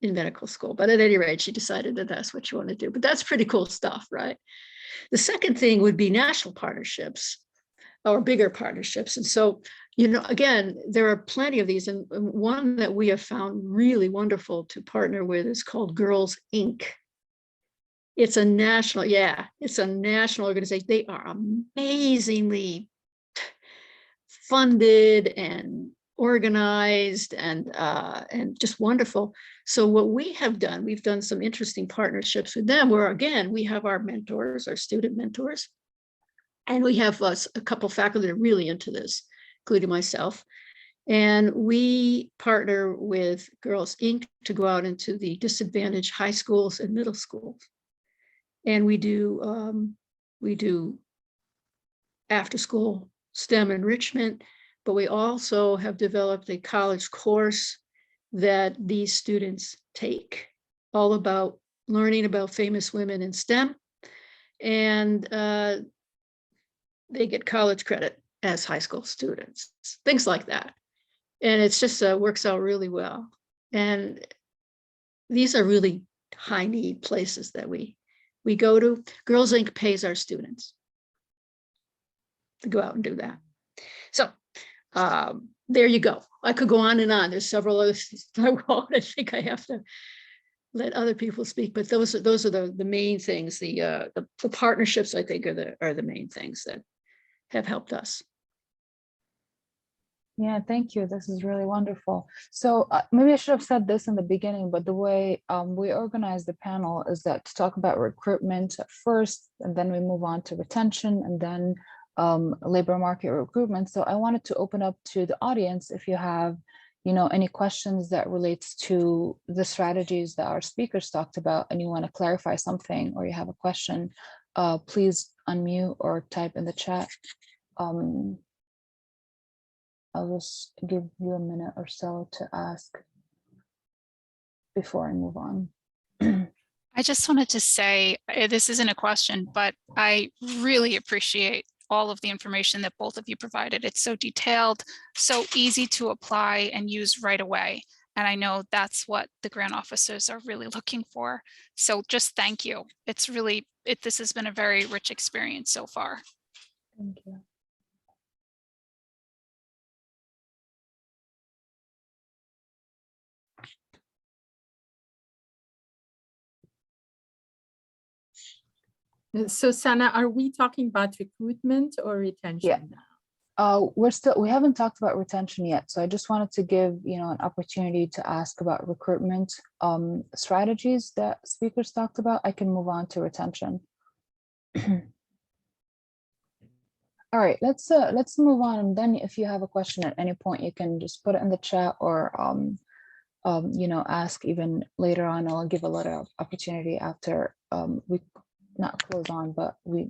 in medical school, but at any rate, she decided that that's what she wanted to do. But that's pretty cool stuff, right? The second thing would be national partnerships or bigger partnerships. And so, again, there are plenty of these. And one that we have found really wonderful to partner with is called Girls Inc. It's a national, it's a national organization. They are amazingly funded and organized and just wonderful. So what we have done, we've done some interesting partnerships with them where, again, we have our mentors, our student mentors, and we have a couple faculty that are really into this, including myself. And we partner with Girls Inc. to go out into the disadvantaged high schools and middle schools. And we do after school STEM enrichment, but we also have developed a college course that these students take, all about learning about famous women in STEM. And they get college credit as high school students, things like that. And it's just works out really well. And these are really high need places that we go to. Girls Inc. pays our students to go out and do that. So there you go. I could go on and on. There's several other things I won't. I think I have to let other people speak, but those are the main things. The partnerships, I think, are the main things that have helped us. Yeah, thank you. This is really wonderful. So maybe I should have said this in the beginning, but the way we organize the panel is that to talk about recruitment at first, and then we move on to retention, and then labor market recruitment. So I wanted to open up to the audience if you have, any questions that relates to the strategies that our speakers talked about, and you want to clarify something, or you have a question, please unmute or type in the chat. I'll just give you a minute or so to ask before I move on. I just wanted to say, this isn't a question, but I really appreciate all of the information that both of you provided. It's so detailed, so easy to apply and use right away. And I know that's what the grant officers are really looking for. So just thank you. It's really, this has been a very rich experience so far. Thank you. So Sana, are we talking about recruitment or retention Yeah. now? We haven't talked about retention yet. So I just wanted to give, an opportunity to ask about recruitment strategies that speakers talked about. I can move on to retention. All right, let's move on. And then if you have a question at any point, you can just put it in the chat or, ask even later on. I'll give a lot of opportunity after we not close on, but we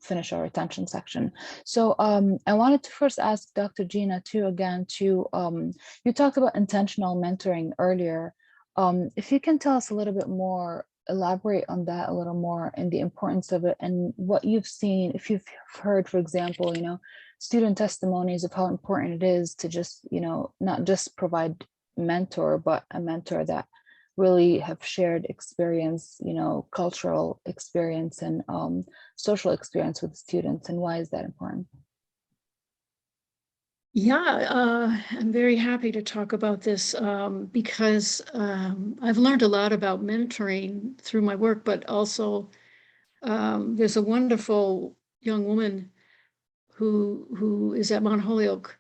finish our retention section. So I wanted to first ask Dr. Gina too, again, to you talked about intentional mentoring earlier. If you can tell us a little bit more, elaborate on that a little more, and the importance of it, and what you've seen, if you've heard, for example, you know, student testimonies of how important it is to just, you know, not just provide mentor, but a mentor that really have shared experience, you know, cultural experience and social experience with students, and why is that important? Yeah, I'm very happy to talk about this because I've learned a lot about mentoring through my work, but also there's a wonderful young woman who is at Mount Holyoke,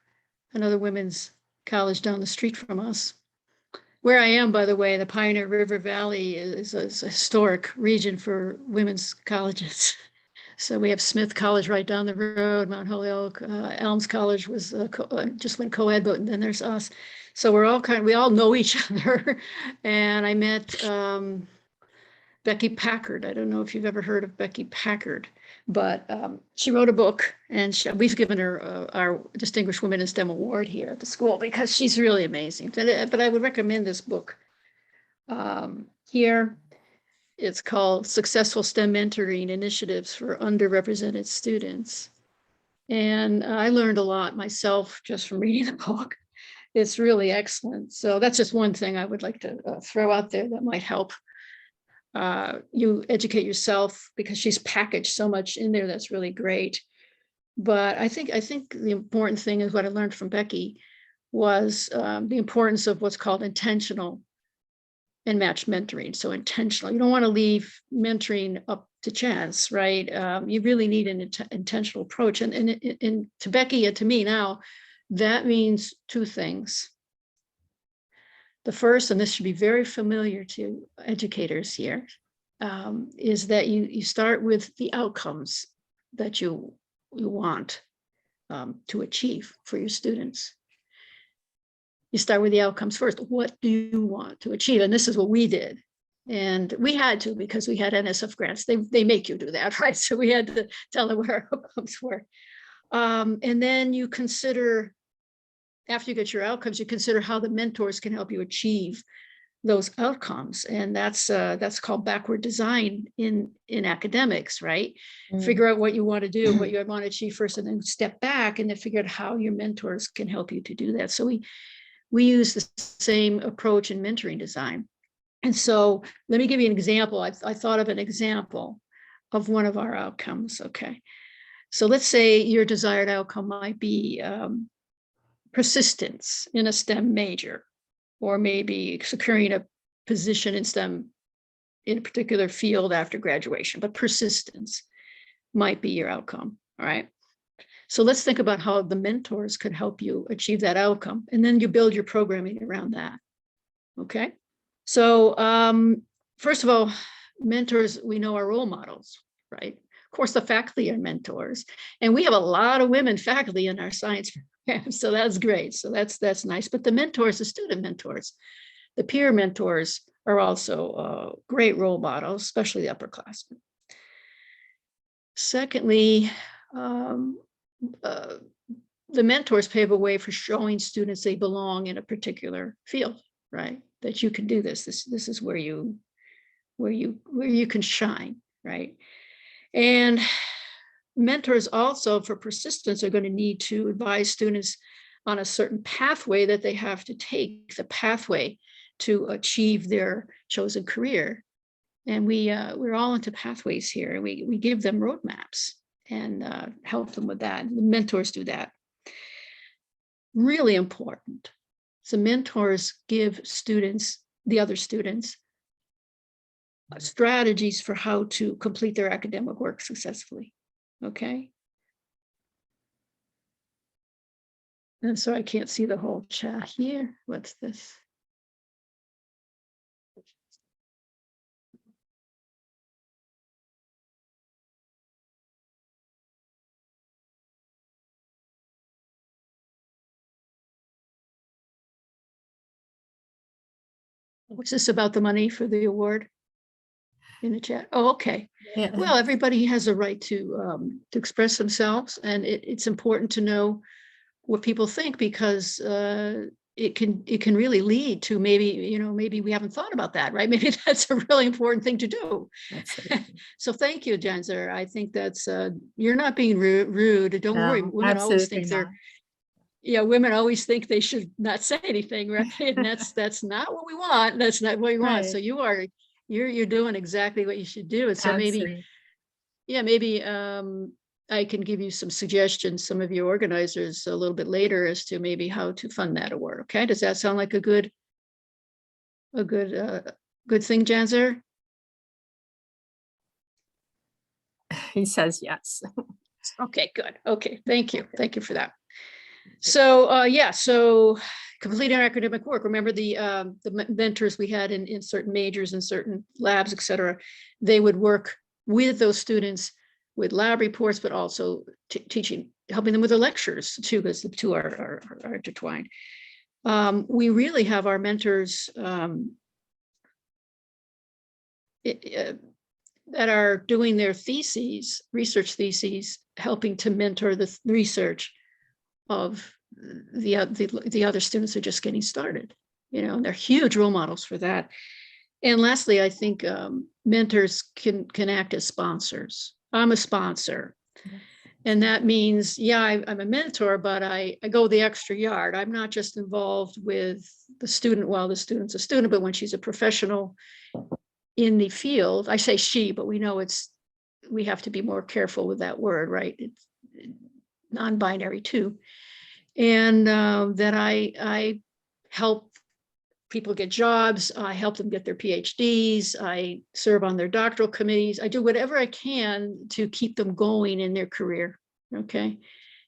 another women's college down the street from us. Where I am, by the way, the Pioneer River Valley is a historic region for women's colleges. So we have Smith College right down the road, Mount Holyoke. Elms College was just went co-ed, but then there's us. So we're all we all know each other. And I met Becky Packard. I don't know if you've ever heard of Becky Packard, but she wrote a book, and we've given her our Distinguished Women in STEM Award here at the school because she's really amazing. But I would recommend this book here. It's called Successful STEM Mentoring Initiatives for Underrepresented Students. And I learned a lot myself just from reading the book. It's really excellent. So that's just one thing I would like to throw out there that might help you educate yourself, because she's packaged so much in there that's really great. But I think the important thing is what I learned from Becky was the importance of what's called intentional and match mentoring. So intentional, you don't want to leave mentoring up to chance, right? You really need an intentional approach. And to Becky and to me now, that means two things. The first, and this should be very familiar to educators here, is that you start with the outcomes that you want to achieve for your students. You start with the outcomes first. What do you want to achieve? And this is what we did. And we had to, because we had NSF grants. They make you do that, right? So we had to tell them what our outcomes were. And then you consider, after you get your outcomes, you consider how the mentors can help you achieve those outcomes. And that's called backward design in academics, right? Figure out what you want to do, what you want to achieve first, and then step back and then figure out how your mentors can help you to do that. So we use the same approach in mentoring design. And so let me give you an example. I thought of an example of one of our outcomes. Okay. So let's say your desired outcome might be persistence in a STEM major, or maybe securing a position in STEM in a particular field after graduation, but persistence might be your outcome. All right. So let's think about how the mentors could help you achieve that outcome. And then you build your programming around that. Okay. So first of all, mentors, we know are role models, right? Of course, the faculty are mentors. And we have a lot of women faculty in our science program. So that's great. So that's nice. But the mentors, the student mentors, the peer mentors are also great role models, especially the upperclassmen. Secondly, the mentors pave a way for showing students they belong in a particular field, right? That you can do this. This is where you can shine, right? And mentors also, for persistence, are going to need to advise students on a certain pathway that they have to take, the pathway to achieve their chosen career. And we're all into pathways here, and we give them roadmaps and help them with that. The mentors do that. Really important. So mentors give students, the other students, strategies for how to complete their academic work successfully. Okay. And so I can't see the whole chat here. What's this? What's this about the money for the award? in the chat. Oh, okay. Yeah. Well, everybody has a right to express themselves, and it's important to know what people think, because it can really lead to maybe we haven't thought about that, right? Maybe that's a really important thing to do. Absolutely. So thank you, Jenzer. I think that's you're not being rude. Don't worry. No, Women always absolutely think they're not. women always think they should not say anything, right? And that's not what we want. That's not what we want. So Right. you're doing exactly what you should do. And so maybe Absolutely. I can give you some suggestions, some of you organizers, a little bit later as to maybe how to fund that award. Okay, does that sound like a good thing, Janzer? He says yes. Okay, good. Okay, thank you. Thank you for that. So so completing our academic work. Remember the mentors we had in certain majors and certain labs, et cetera. They would work with those students with lab reports, but also teaching, helping them with their lectures too, because the two are intertwined. We really have our mentors that are doing their theses, research theses, helping to mentor the research of the other students who are just getting started. And they're huge role models for that. And lastly, I think mentors can act as sponsors. I'm a sponsor. And that means, I'm a mentor, but I go the extra yard. I'm not just involved with the student while the student's a student, but when she's a professional in the field, I say she, but we know we have to be more careful with that word, right? It's non-binary too. And that I help people get jobs. I help them get their PhDs. I serve on their doctoral committees. I do whatever I can to keep them going in their career. Okay,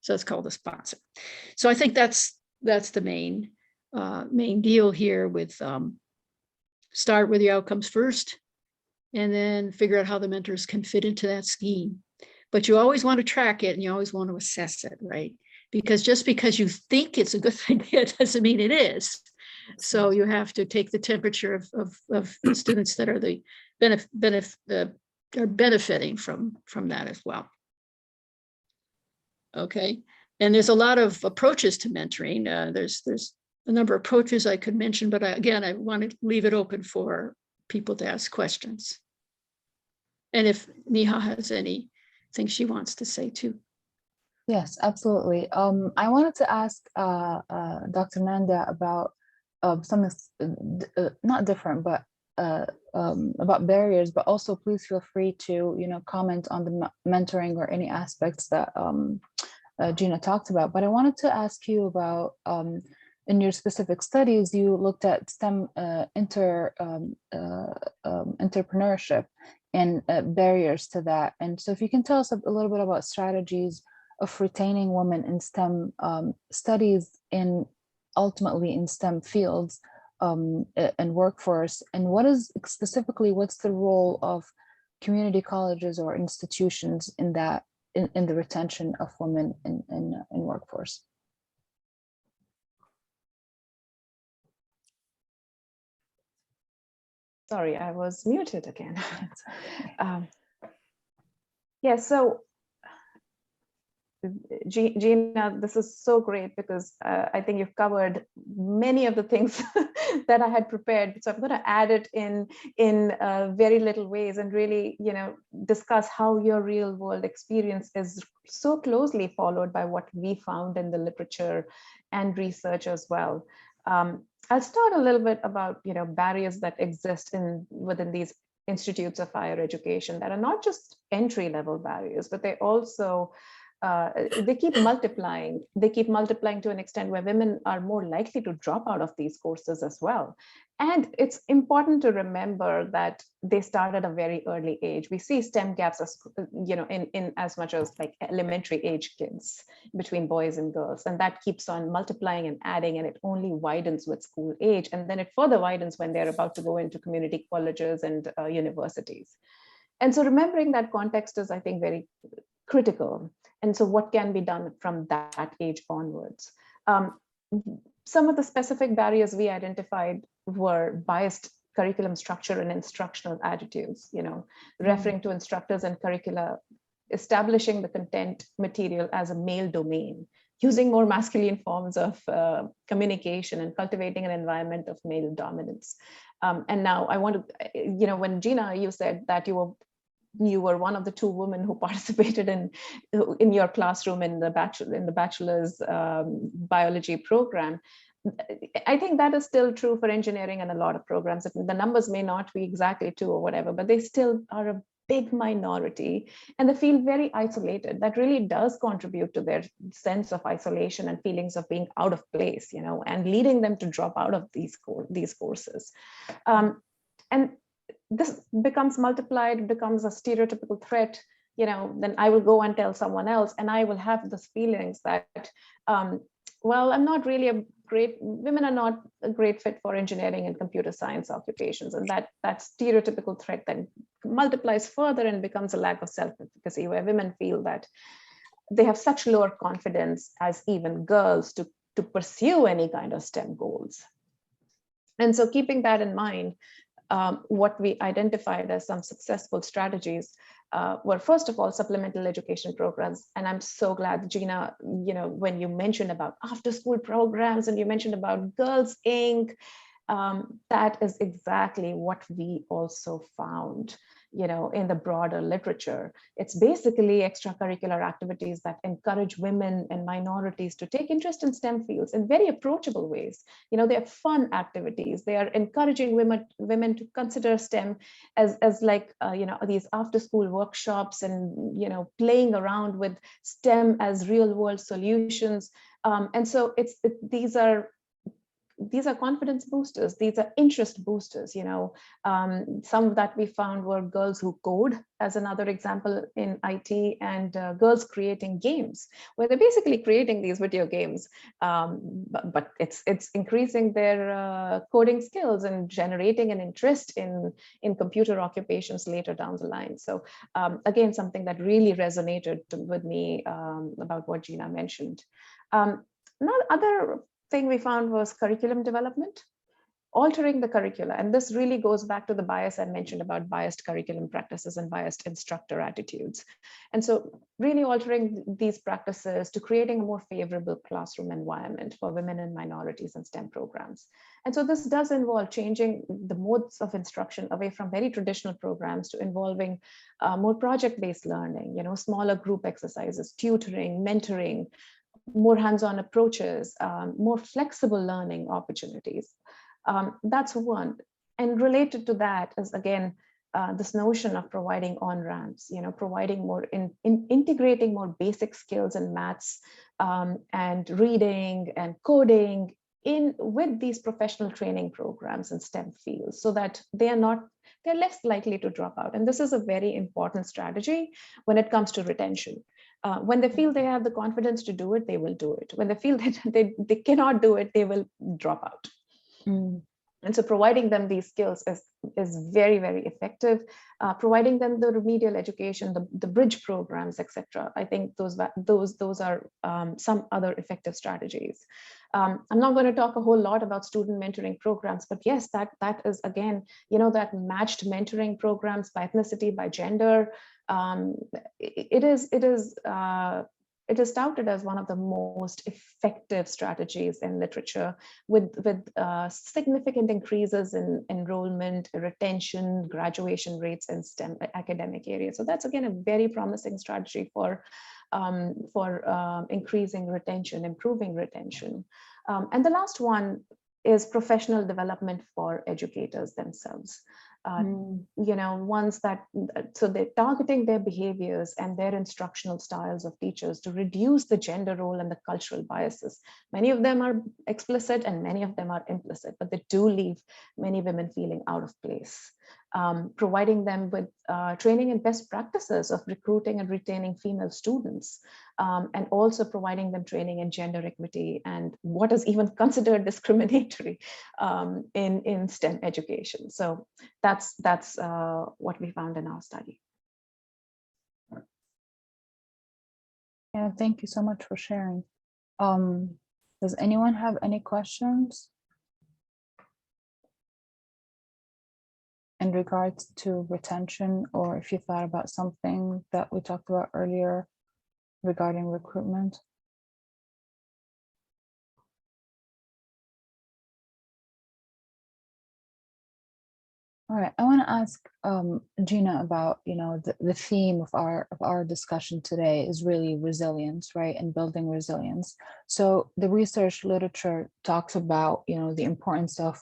so it's called a sponsor. So I think that's the main deal here. With start with the outcomes first, and then figure out how the mentors can fit into that scheme. But you always want to track it, and you always want to assess it, right? Because just because you think it's a good thing, it doesn't mean it is. So you have to take the temperature of the students that are the are benefiting from that as well. Okay, and there's a lot of approaches to mentoring. There's a number of approaches I could mention, but I want to leave it open for people to ask questions. And if Neha has anything she wants to say too. Yes, absolutely. I wanted to ask Dr. Nanda about something not different, but about barriers, but also please feel free to, comment on the mentoring or any aspects that Gina talked about. But I wanted to ask you about, in your specific studies, you looked at STEM entrepreneurship and barriers to that. And so if you can tell us a little bit about strategies of retaining women in STEM studies ultimately in STEM fields and workforce, and what's the role of community colleges or institutions in that in the retention of women in workforce? Sorry, I was muted again. Yeah, so Gina, this is so great because I think you've covered many of the things that I had prepared. So I'm going to add it in very little ways and really, discuss how your real world experience is so closely followed by what we found in the literature and research as well. I'll start a little bit about, barriers that exist within these institutes of higher education that are not just entry-level barriers, but they also they keep multiplying. They keep multiplying to an extent where women are more likely to drop out of these courses as well. And it's important to remember that they start at a very early age. We see STEM gaps as, in as much as like elementary age kids between boys and girls. And that keeps on multiplying and adding, and it only widens with school age. And then it further widens when they're about to go into community colleges and universities. And so remembering that context is, I think, very critical. And so what can be done from that age onwards? Some of the specific barriers we identified were biased curriculum structure and instructional attitudes, referring to instructors and curricula, establishing the content material as a male domain, using more masculine forms of communication and cultivating an environment of male dominance. And now I want to, when Gina, you said that you were one of the 2 women who participated in your classroom in the bachelor's biology program. I think that is still true for engineering and a lot of programs. The numbers may not be exactly 2 or whatever, but they still are a big minority, and they feel very isolated. That really does contribute to their sense of isolation and feelings of being out of place, and leading them to drop out of these courses. And this becomes multiplied, becomes a stereotypical threat, then I will go and tell someone else, and I will have these feelings that, well, I'm not really women are not a great fit for engineering and computer science occupations. And that stereotypical threat then multiplies further and becomes a lack of self-efficacy, where women feel that they have such lower confidence as even girls to pursue any kind of STEM goals. And so keeping that in mind, what we identified as some successful strategies were, first of all, supplemental education programs. And I'm so glad, Gina, when you mentioned about after-school programs and you mentioned about Girls Inc., that is exactly what we also found, in the broader literature. It's basically extracurricular activities that encourage women and minorities to take interest in STEM fields in very approachable ways. They are fun activities. They are encouraging women to consider STEM as like, these after-school workshops and, playing around with STEM as real-world solutions. And so these are confidence boosters. These are interest boosters. Some that we found were girls who code, as another example in IT, and girls creating games, where they're basically creating these video games, but it's increasing their coding skills and generating an interest in computer occupations later down the line. So again, something that really resonated with me about what Gina mentioned. Another thing we found was curriculum development, altering the curricula. And this really goes back to the bias I mentioned about biased curriculum practices and biased instructor attitudes. And so really altering these practices to creating a more favorable classroom environment for women and minorities in STEM programs. And so this does involve changing the modes of instruction away from very traditional programs to involving more project-based learning, smaller group exercises, tutoring, mentoring, more hands-on approaches, more flexible learning opportunities. That's one. And related to that is, again, this notion of providing on-ramps, providing more, integrating more basic skills in maths and reading and coding with these professional training programs in STEM fields, so that they're less likely to drop out. And this is a very important strategy when it comes to retention. When they feel they have the confidence to do it, they will do it. When they feel that they cannot do it, they will drop out. And so providing them these skills is very, very effective. Providing them the remedial education, the bridge programs, etc. I think those are some other effective strategies. I'm not going to talk a whole lot about student mentoring programs, but yes, that is, again, that matched mentoring programs by ethnicity, by gender. It is touted as one of the most effective strategies in literature, with significant increases in enrollment, retention, graduation rates in STEM academic areas. So that's, again, a very promising strategy for increasing retention, improving retention. And the last one is professional development for educators themselves. Ones that, so they're targeting their behaviors and their instructional styles of teachers to reduce the gender role and the cultural biases. Many of them are explicit and many of them are implicit, but they do leave many women feeling out of place. Providing them with training and best practices of recruiting and retaining female students, and also providing them training in gender equity and what is even considered discriminatory in STEM education. So that's what we found in our study. Yeah, thank you so much for sharing. Does anyone have any questions? in regards to retention, or if you thought about something that we talked about earlier regarding recruitment. All right, I want to ask Gina about, the theme of our discussion today is really resilience, right? And building resilience. So the research literature talks about, the importance of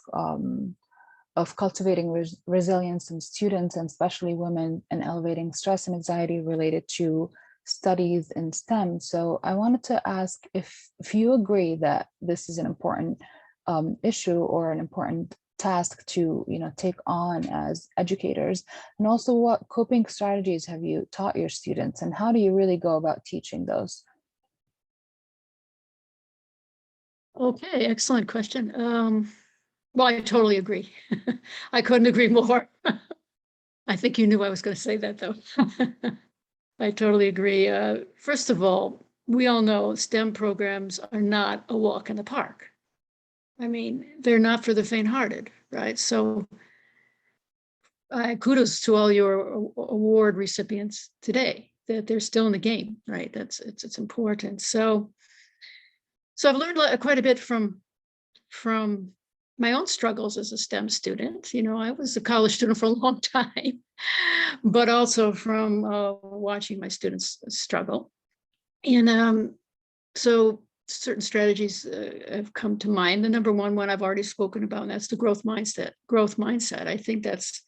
cultivating resilience in students, and especially women, and elevating stress and anxiety related to studies in STEM. So I wanted to ask if you agree that this is an important issue or an important task to take on as educators, and also what coping strategies have you taught your students, and how do you really go about teaching those? Okay, excellent question. Well, I totally agree. I couldn't agree more. I think you knew I was going to say that, though. I totally agree. First of all, we all know STEM programs are not a walk in the park. I mean, they're not for the faint-hearted, right? So kudos to all your award recipients today, that they're still in the game, right? It's important. So I've learned quite a bit from my own struggles as a STEM student. I was a college student for a long time, but also from watching my students struggle. And so certain strategies have come to mind. The number one I've already spoken about, and that's the growth mindset. I think that's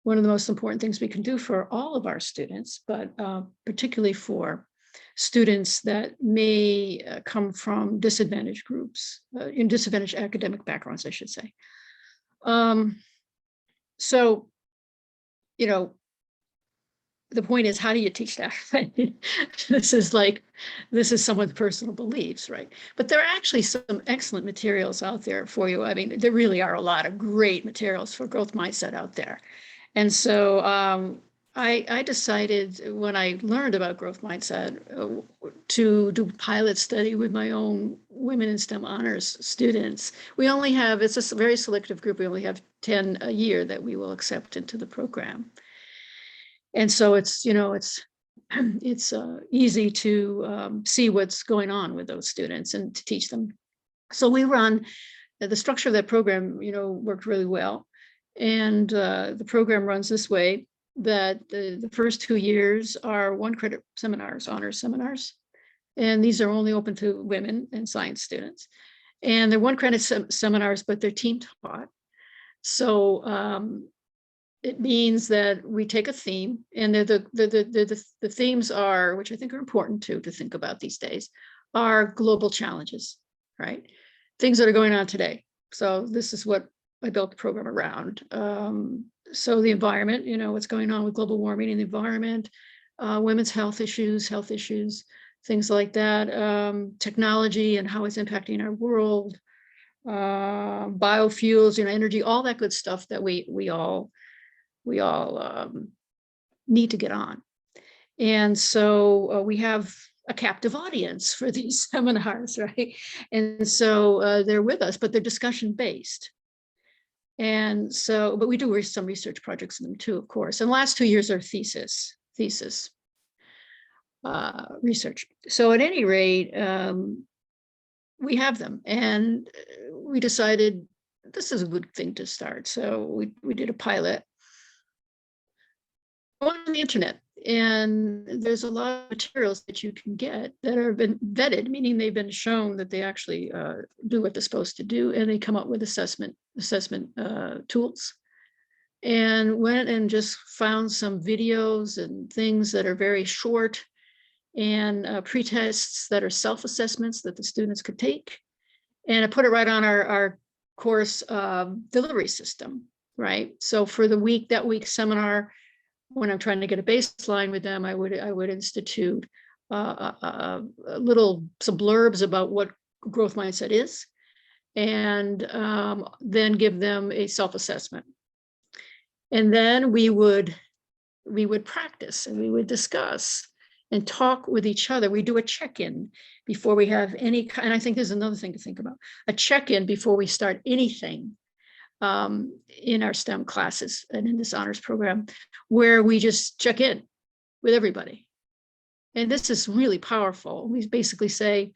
one of the most important things we can do for all of our students, but particularly for students that may come from disadvantaged groups, in disadvantaged academic backgrounds, I should say. So, the point is, how do you teach that? This is someone's personal beliefs, right? But there are actually some excellent materials out there for you. I mean, there really are a lot of great materials for growth mindset out there. And so I decided, when I learned about growth mindset, to do a pilot study with my own Women in STEM Honors students. It's a very selective group. We only have 10 a year that we will accept into the program. And so it's easy to see what's going on with those students and to teach them. So the structure of that program, worked really well. And the program runs this way, that the first 2 years are 1 credit seminars, honors seminars. And these are only open to women and science students. And they're 1 credit seminars, but they're team taught. So it means that we take a theme, and the themes are, which I think are important to think about these days, are global challenges, right? Things that are going on today. So this is what I built the program around. So the environment, what's going on with global warming and the environment, women's health issues, things like that, technology and how it's impacting our world, biofuels, energy, all that good stuff that we all need to get on. And so we have a captive audience for these seminars, right? And so they're with us, but they're discussion based. And so, but we do some research projects in them too, of course. And the last 2 years are thesis research. So at any rate, we have them, and we decided this is a good thing to start. So we did a pilot on the internet, and there's a lot of materials that you can get that have been vetted, meaning they've been shown that they actually do what they're supposed to do, and they come up with assessment tools. And went and just found some videos and things that are very short, and pre-tests that are self-assessments that the students could take. And I put it right on our course delivery system, right? So for that week seminar, when I'm trying to get a baseline with them, I would institute some blurbs about what growth mindset is, and then give them a self-assessment. And then we would practice, and we would discuss and talk with each other. We do a check-in before we have and I think there's another thing to think about, a check-in before we start anything in our STEM classes and in this honors program, where we just check in with everybody. And this is really powerful. We basically say,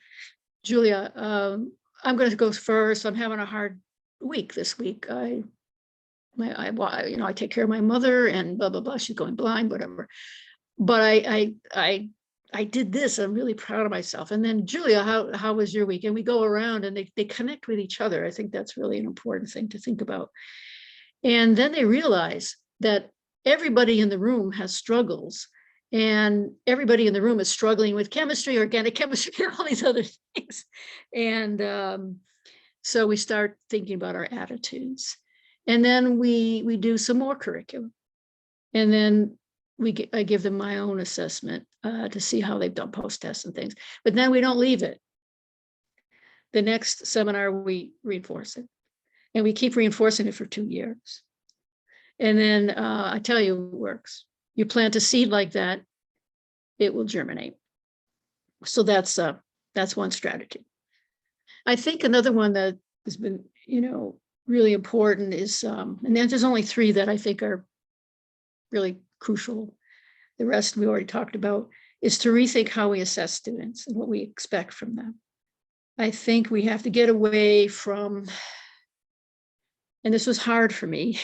Julia, I'm going to go first. I'm having a hard week this week. I take care of my mother and blah, blah, blah. She's going blind, whatever. But I did this. I'm really proud of myself. And then Julia, how was your week? And we go around and they connect with each other. I think that's really an important thing to think about. And then they realize that everybody in the room has struggles, and everybody in the room is struggling with chemistry, organic chemistry, and all these other things. And so we start thinking about our attitudes. And then we do some more curriculum. And then I give them my own assessment to see how they've done post-tests and things. But then we don't leave it. The next seminar, we reinforce it. And we keep reinforcing it for 2 years. And then I tell you, it works. You plant a seed like that, it will germinate. So that's one strategy. I think another one that has been, really important is, and then there's only 3 that I think are really crucial. The rest we already talked about, is to rethink how we assess students and what we expect from them. I think we have to get away from, and this was hard for me,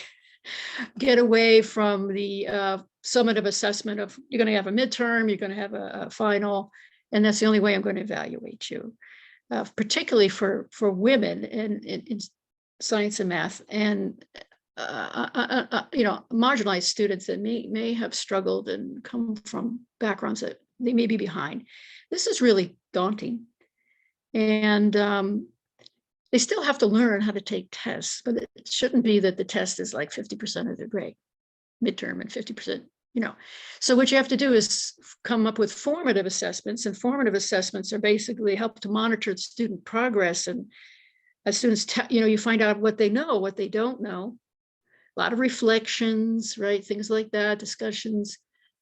get away from the summative assessment of you're going to have a midterm, you're going to have a final, and that's the only way I'm going to evaluate you, particularly for women in science and math, and marginalized students that may have struggled and come from backgrounds that they may be behind. This is really daunting. And they still have to learn how to take tests, but it shouldn't be that the test is like 50% of their grade, midterm, and 50%, So what you have to do is come up with formative assessments, and formative assessments are basically help to monitor student progress. And as students, you find out what they know, what they don't know. A lot of reflections, right? Things like that, discussions,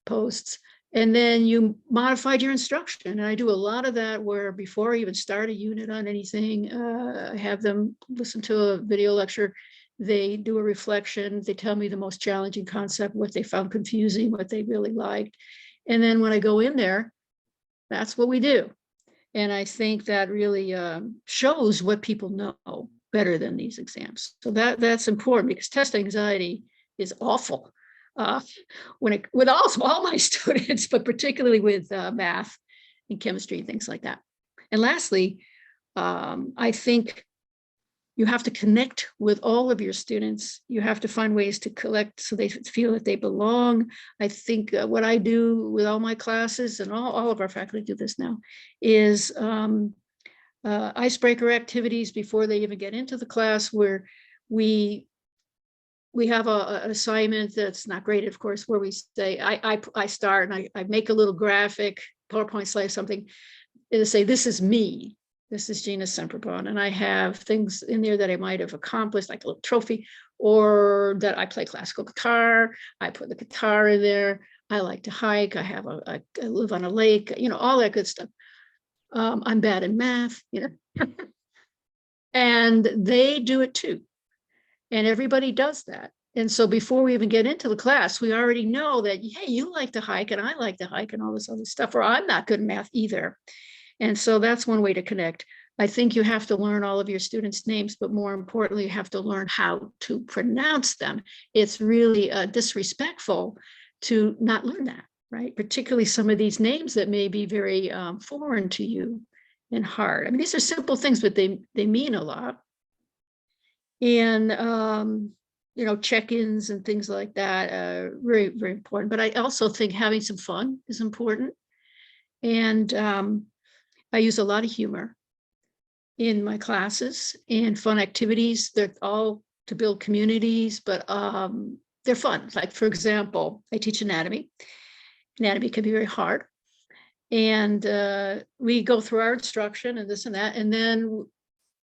posts. And then you modified your instruction. And I do a lot of that where before I even start a unit on anything, I have them listen to a video lecture. They do a reflection. They tell me the most challenging concept, what they found confusing, what they really liked. And then when I go in there, that's what we do. And I think that really shows what people know better than these exams. So that's important, because test anxiety is awful with all my students, but particularly with math and chemistry and things like that. And lastly, I think you have to connect with all of your students. You have to find ways to collect so they feel that they belong. I think what I do with all my classes, and all of our faculty do this now, is icebreaker activities before they even get into the class, where we have an assignment that's not graded, of course, where we say, I start and I make a little graphic, PowerPoint slide, something, and say, this is me. This is Gina Semperbon, and I have things in there that I might have accomplished, like a little trophy, or that I play classical guitar. I put the guitar in there. I like to hike. I live on a lake, all that good stuff. I'm bad in math, and they do it too. And everybody does that. And so before we even get into the class, we already know that, hey, you like to hike and I like to hike and all this other stuff, or I'm not good in math either. And so that's one way to connect. I think you have to learn all of your students' names, but more importantly, you have to learn how to pronounce them. It's really disrespectful to not learn that, right? Particularly some of these names that may be very foreign to you and hard. I mean, these are simple things, but they mean a lot. And check-ins and things like that are very, very important. But I also think having some fun is important. And I use a lot of humor in my classes and fun activities. They're all to build communities, but they're fun. Like, for example, I teach anatomy. Anatomy can be very hard. And we go through our instruction and this and that. And then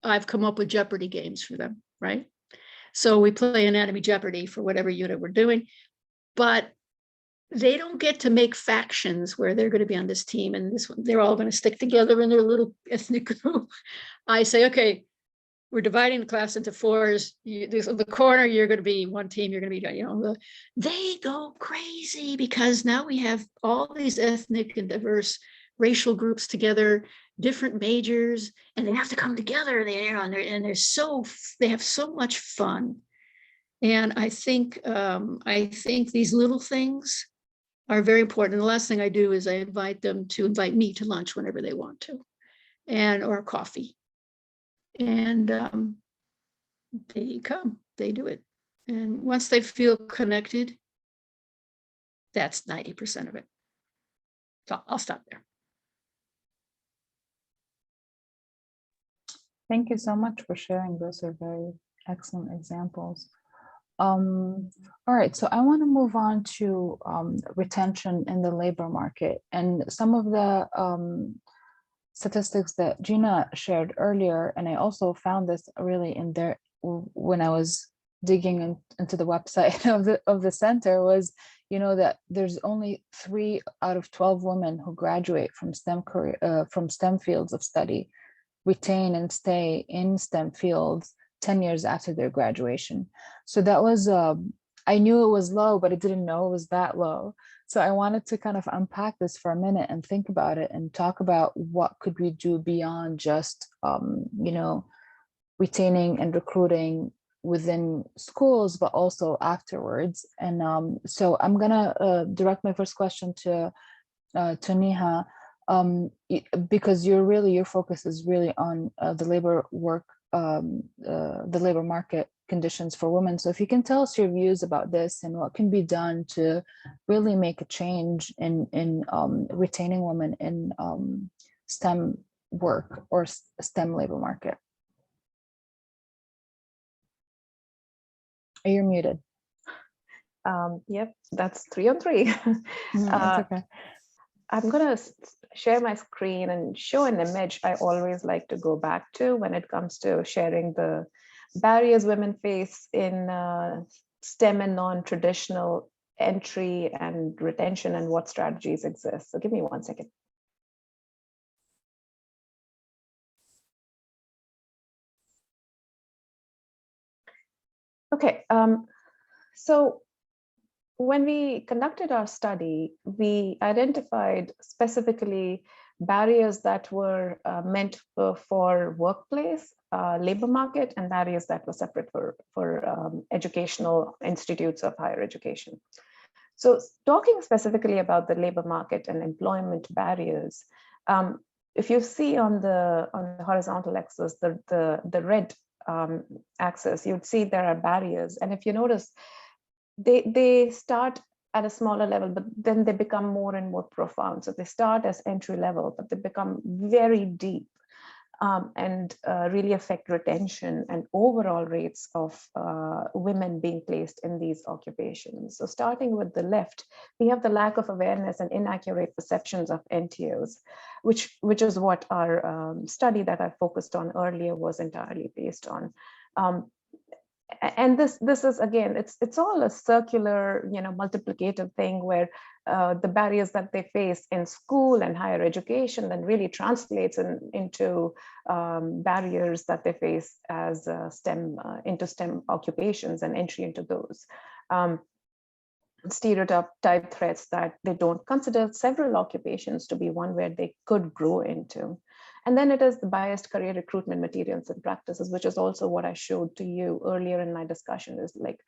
I've come up with Jeopardy games for them, right? So we play Anatomy Jeopardy for whatever unit we're doing, but they don't get to make factions where they're going to be on this team and this one. They're all going to stick together in their little ethnic group. I say, okay, we're dividing the class into fours. The corner, you're going to be one team, you're going to be, they go crazy because now we have all these ethnic and diverse racial groups together, different majors, and they have to come together. They have so much fun. And I think these little things are very important. And the last thing I do is I invite them to invite me to lunch whenever they want to, or coffee. And they come, they do it. And once they feel connected, that's 90% of it. So I'll stop there. Thank you so much for sharing. Those are very excellent examples. All right, so I want to move on to retention in the labor market, and some of the statistics that Gina shared earlier, and I also found this really in there when I was digging into the website of the center, was that there's only 3 out of 12 women who graduate from STEM fields of study retain and stay in STEM fields 10 years after their graduation. So that was, I knew it was low, but I didn't know it was that low. So I wanted to kind of unpack this for a minute and think about it and talk about what could we do beyond just, retaining and recruiting within schools, but also afterwards. And so I'm gonna direct my first question to Neha, because your focus is really on the labor market conditions for women. So if you can tell us your views about this and what can be done to really make a change in retaining women in STEM work or STEM labor market. You're muted. Yep, that's 3 on 3. That's okay. I'm going to share my screen and show an image I always like to go back to when it comes to sharing the barriers women face in STEM and non-traditional entry and retention and what strategies exist. So give me 1 second. Okay, so when we conducted our study, we identified specifically barriers that were meant for workplace, labor market, and barriers that were separate for educational institutes of higher education. So talking specifically about the labor market and employment barriers, if you see on the horizontal axis, the red axis, you'd see there are barriers. And if you notice, they start at a smaller level, but then they become more and more profound. So they start as entry level, but they become very deep and really affect retention and overall rates of women being placed in these occupations. So starting with the left, we have the lack of awareness and inaccurate perceptions of NTOs, which is what our study that I focused on earlier was entirely based on. And this is, again, it's all a circular, multiplicative thing where the barriers that they face in school and higher education then really translates into barriers that they face as into STEM occupations and entry into those. Stereotype threats that they don't consider several occupations to be one where they could grow into. And then it is the biased career recruitment materials and practices, which is also what I showed to you earlier in my discussion, is like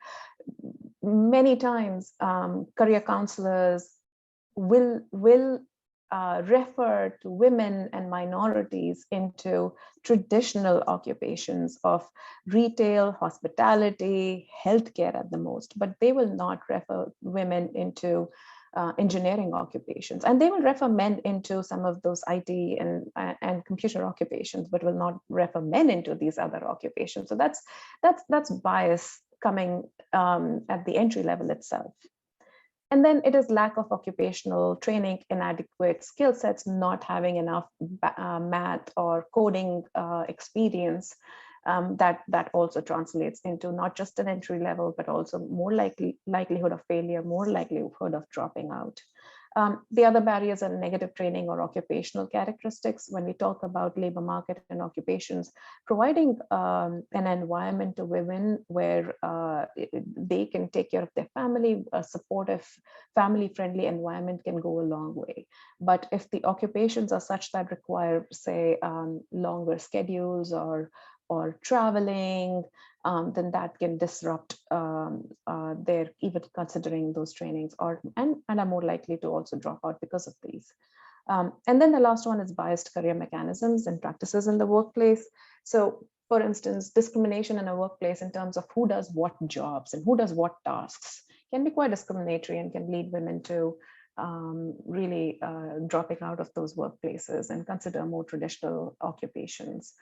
many times career counselors will refer to women and minorities into traditional occupations of retail, hospitality, healthcare at the most, but they will not refer women into engineering occupations, and they will refer men into some of those IT and computer occupations, but will not refer men into these other occupations. So that's bias coming at the entry level itself. And then it is lack of occupational training, inadequate skill sets, not having enough math or coding experience. That also translates into not just an entry level, but also more likelihood of failure, more likelihood of dropping out. The other barriers are negative training or occupational characteristics. When we talk about labor market and occupations, providing an environment to women where they can take care of their family, a supportive, family-friendly environment can go a long way. But if the occupations are such that require, say, longer schedules or traveling, then that can disrupt their even considering those trainings, and are more likely to also drop out because of these. And then the last one is biased career mechanisms and practices in the workplace. So for instance, discrimination in a workplace in terms of who does what jobs and who does what tasks can be quite discriminatory and can lead women to really dropping out of those workplaces and consider more traditional occupations.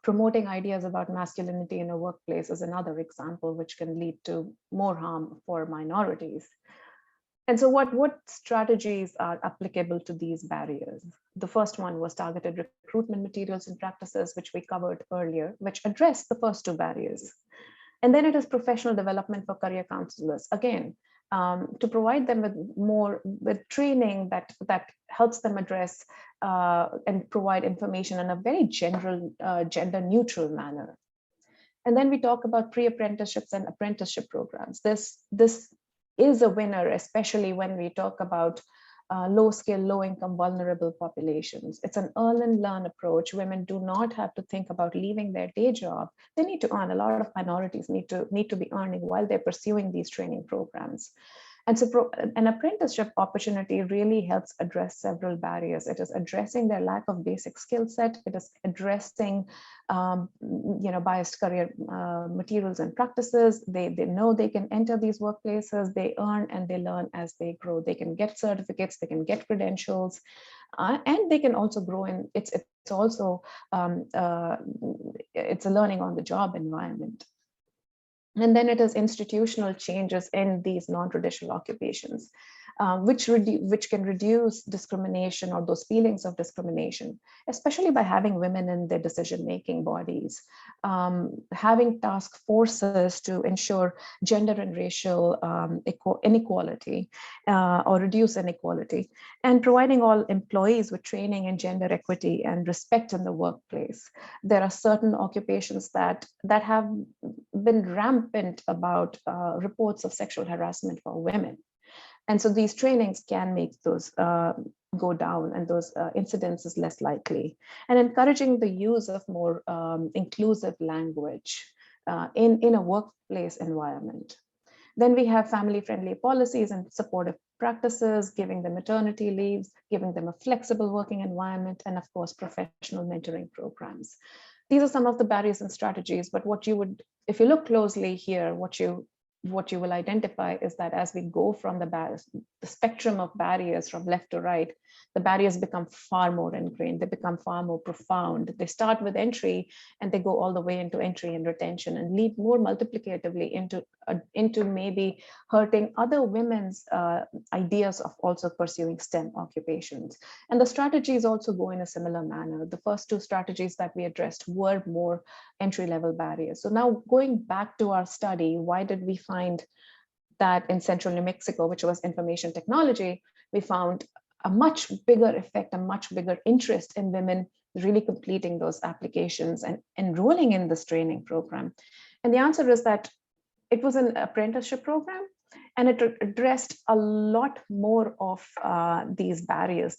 Promoting ideas about masculinity in a workplace is another example which can lead to more harm for minorities. And so what strategies are applicable to these barriers? The first one was targeted recruitment materials and practices, which we covered earlier, which address the first two barriers. And then it is professional development for career counselors. Again, to provide them with training that helps them address and provide information in a very general, gender neutral manner. And then we talk about pre-apprenticeships and apprenticeship programs. This is a winner, especially when we talk about low skill, low income, vulnerable populations. It's an earn and learn approach. Women do not have to think about leaving their day job. They need to earn. A lot of minorities need to be earning while they're pursuing these training programs. And so an apprenticeship opportunity really helps address several barriers. It is addressing their lack of basic skill set. It is addressing biased career materials and practices. They know they can enter these workplaces, they earn and they learn as they grow. They can get certificates, they can get credentials, and they can also grow in, it's also, it's a learning on the job environment. And then it is institutional changes in these non-traditional occupations, which can reduce discrimination or those feelings of discrimination, especially by having women in their decision-making bodies, having task forces to ensure gender and racial inequality or reduce inequality, and providing all employees with training in gender equity and respect in the workplace. There are certain occupations that have been rampant about reports of sexual harassment for women. And so these trainings can make those go down and those incidences less likely, and encouraging the use of more inclusive language in a workplace environment. Then we have family-friendly policies and supportive practices, giving them maternity leaves, giving them a flexible working environment, and of course, professional mentoring programs. These are some of the barriers and strategies, but what you would, if you look closely here, what you will identify is that as we go from the spectrum of barriers from left to right, the barriers become far more ingrained, they become far more profound. They start with entry and they go all the way into entry and retention and lead more multiplicatively into maybe hurting other women's ideas of also pursuing STEM occupations. And the strategies also go in a similar manner. The first two strategies that we addressed were more entry-level barriers. So now going back to our study, why did we find that in central New Mexico, which was information technology, we found a much bigger effect, a much bigger interest in women really completing those applications and enrolling in this training program? And the answer is that it was an apprenticeship program, and it addressed a lot more of these barriers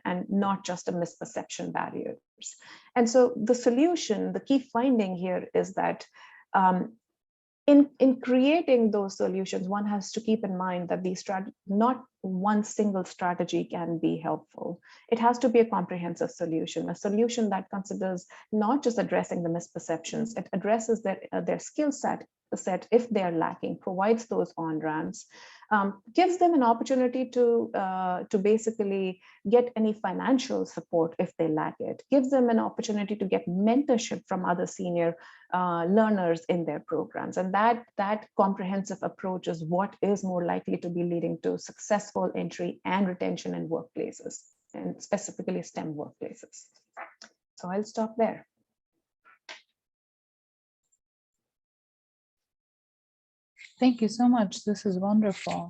and not just a misperception barriers. And so the solution, the key finding here is that in creating those solutions, one has to keep in mind that not one single strategy can be helpful. It has to be a comprehensive solution, a solution that considers not just addressing the misperceptions, it addresses their skill set if they are lacking, provides those on-ramps, gives them an opportunity to basically get any financial support if they lack it, gives them an opportunity to get mentorship from other senior learners in their programs. And that comprehensive approach is what is more likely to be leading to successful entry and retention in workplaces, and specifically STEM workplaces. So I'll stop there. Thank you so much. This is wonderful.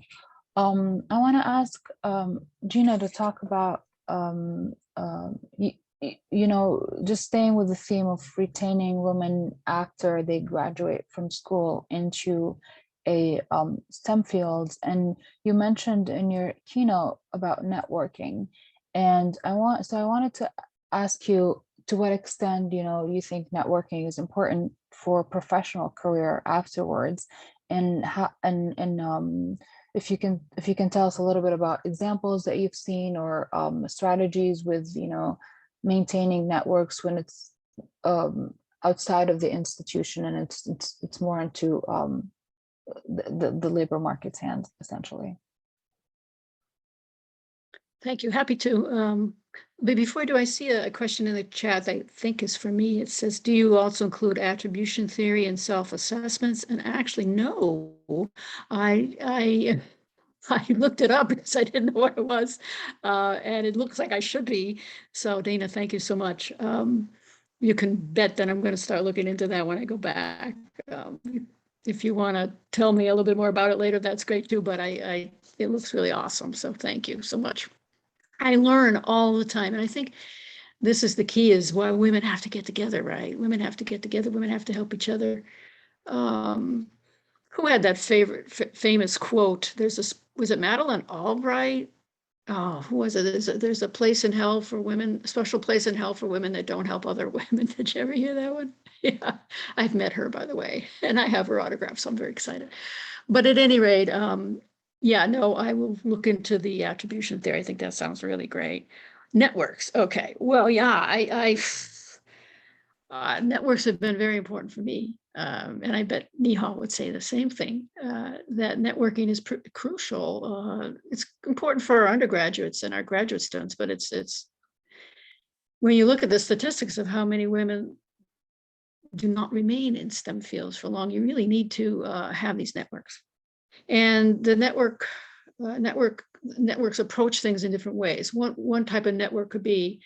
I want to ask Gina to talk about you know, just staying with the theme of retaining women after they graduate from school into a STEM fields. And you mentioned in your keynote about networking, and I wanted to ask you to what extent, you know, you think networking is important for professional career afterwards, and how and if you can tell us a little bit about examples that you've seen, or strategies with, you know, maintaining networks when it's outside of the institution, and it's more into the labor market's hands, essentially. Thank you. Happy to. But before I do, I see a question in the chat that I think is for me. It says, do you also include attribution theory and self-assessments? And actually, no, I looked it up because I didn't know what it was. And it looks like I should be. So Dana, thank you so much. You can bet that I'm going to start looking into that when I go back. If you want to tell me a little bit more about it later, that's great too. But it looks really awesome. So thank you so much. I learn all the time. And I think this is the key, is why women have to get together, right? Women have to get together. Women have to help each other. Who had that famous quote? Was it Madeleine Albright? Oh, who was it? There's a place in hell for women, a special place in hell for women that don't help other women. Did you ever hear that one? Yeah, I've met her, by the way, and I have her autograph, so I'm very excited. But at any rate, yeah, no, I will look into the attribution theory. I think that sounds really great. Networks. Okay. Well, yeah, networks have been very important for me. And I bet Nihal would say the same thing, that networking is crucial. It's important for our undergraduates and our graduate students, but it's when you look at the statistics of how many women do not remain in STEM fields for long, you really need to have these networks. And the networks approach things in different ways. One type of network could be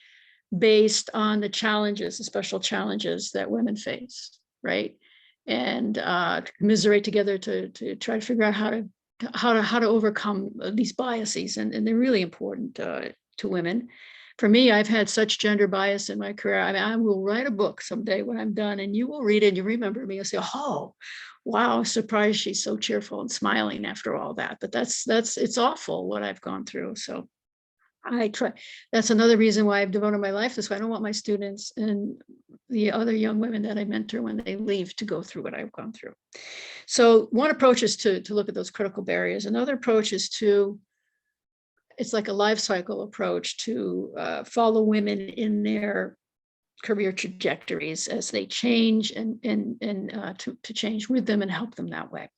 based on the challenges, the special challenges that women face, right? And commiserate together to try to figure out how to overcome these biases, and they're really important to women. For me, I've had such gender bias in my career. I mean, I will write a book someday when I'm done, and you will read it and you remember me and say, oh, wow, surprised she's so cheerful and smiling after all that. But it's awful what I've gone through. So I try. That's another reason why I've devoted my life this way. I don't want my students and the other young women that I mentor when they leave to go through what I've gone through. So one approach is to look at those critical barriers. Another approach is it's like a life cycle approach to follow women in their career trajectories as they change, and to change with them and help them that way.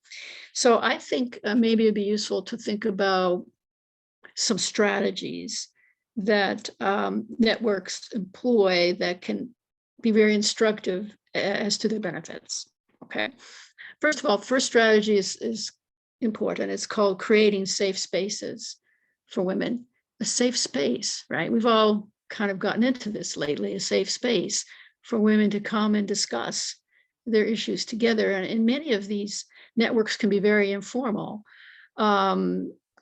So I think maybe it'd be useful to think about some strategies that networks employ that can be very instructive as to their benefits. Okay. First of all, first strategy is important. It's called creating safe spaces for women. A safe space, right? We've all kind of gotten into this lately, a safe space for women to come and discuss their issues together. And many of these networks can be very informal.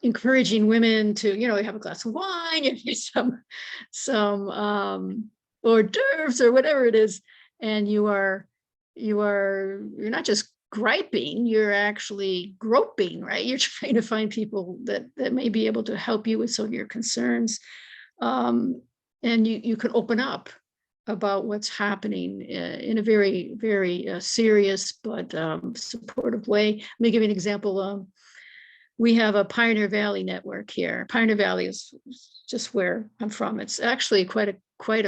Encouraging women to, have a glass of wine, some hors d'oeuvres or whatever it is, and you're not just griping, you're actually groping, right? You're trying to find people that may be able to help you with some of your concerns, and you can open up about what's happening in a very, very serious but supportive way. Let me give you an example. We have a Pioneer Valley network here. Pioneer Valley is just where I'm from. It's actually quite a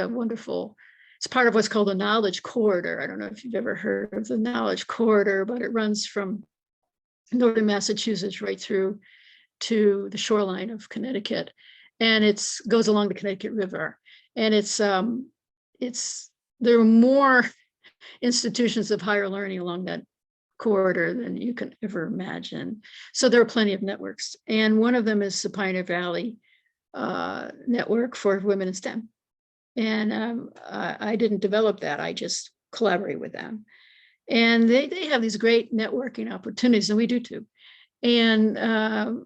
wonderful, it's part of what's called the Knowledge Corridor. I don't know if you've ever heard of the Knowledge Corridor, but it runs from northern Massachusetts right through to the shoreline of Connecticut. And it goes along the Connecticut River. And there are more institutions of higher learning along that corridor than you can ever imagine. So there are plenty of networks. And one of them is the Pioneer Valley network for women in STEM. And I didn't develop that. I just collaborate with them. And they have these great networking opportunities, and we do too. And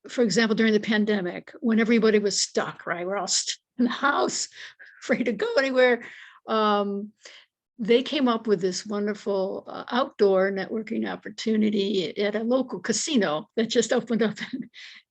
for example, during the pandemic, when everybody was stuck, right? We're all stuck in the house, afraid to go anywhere. They came up with this wonderful outdoor networking opportunity at a local casino that just opened up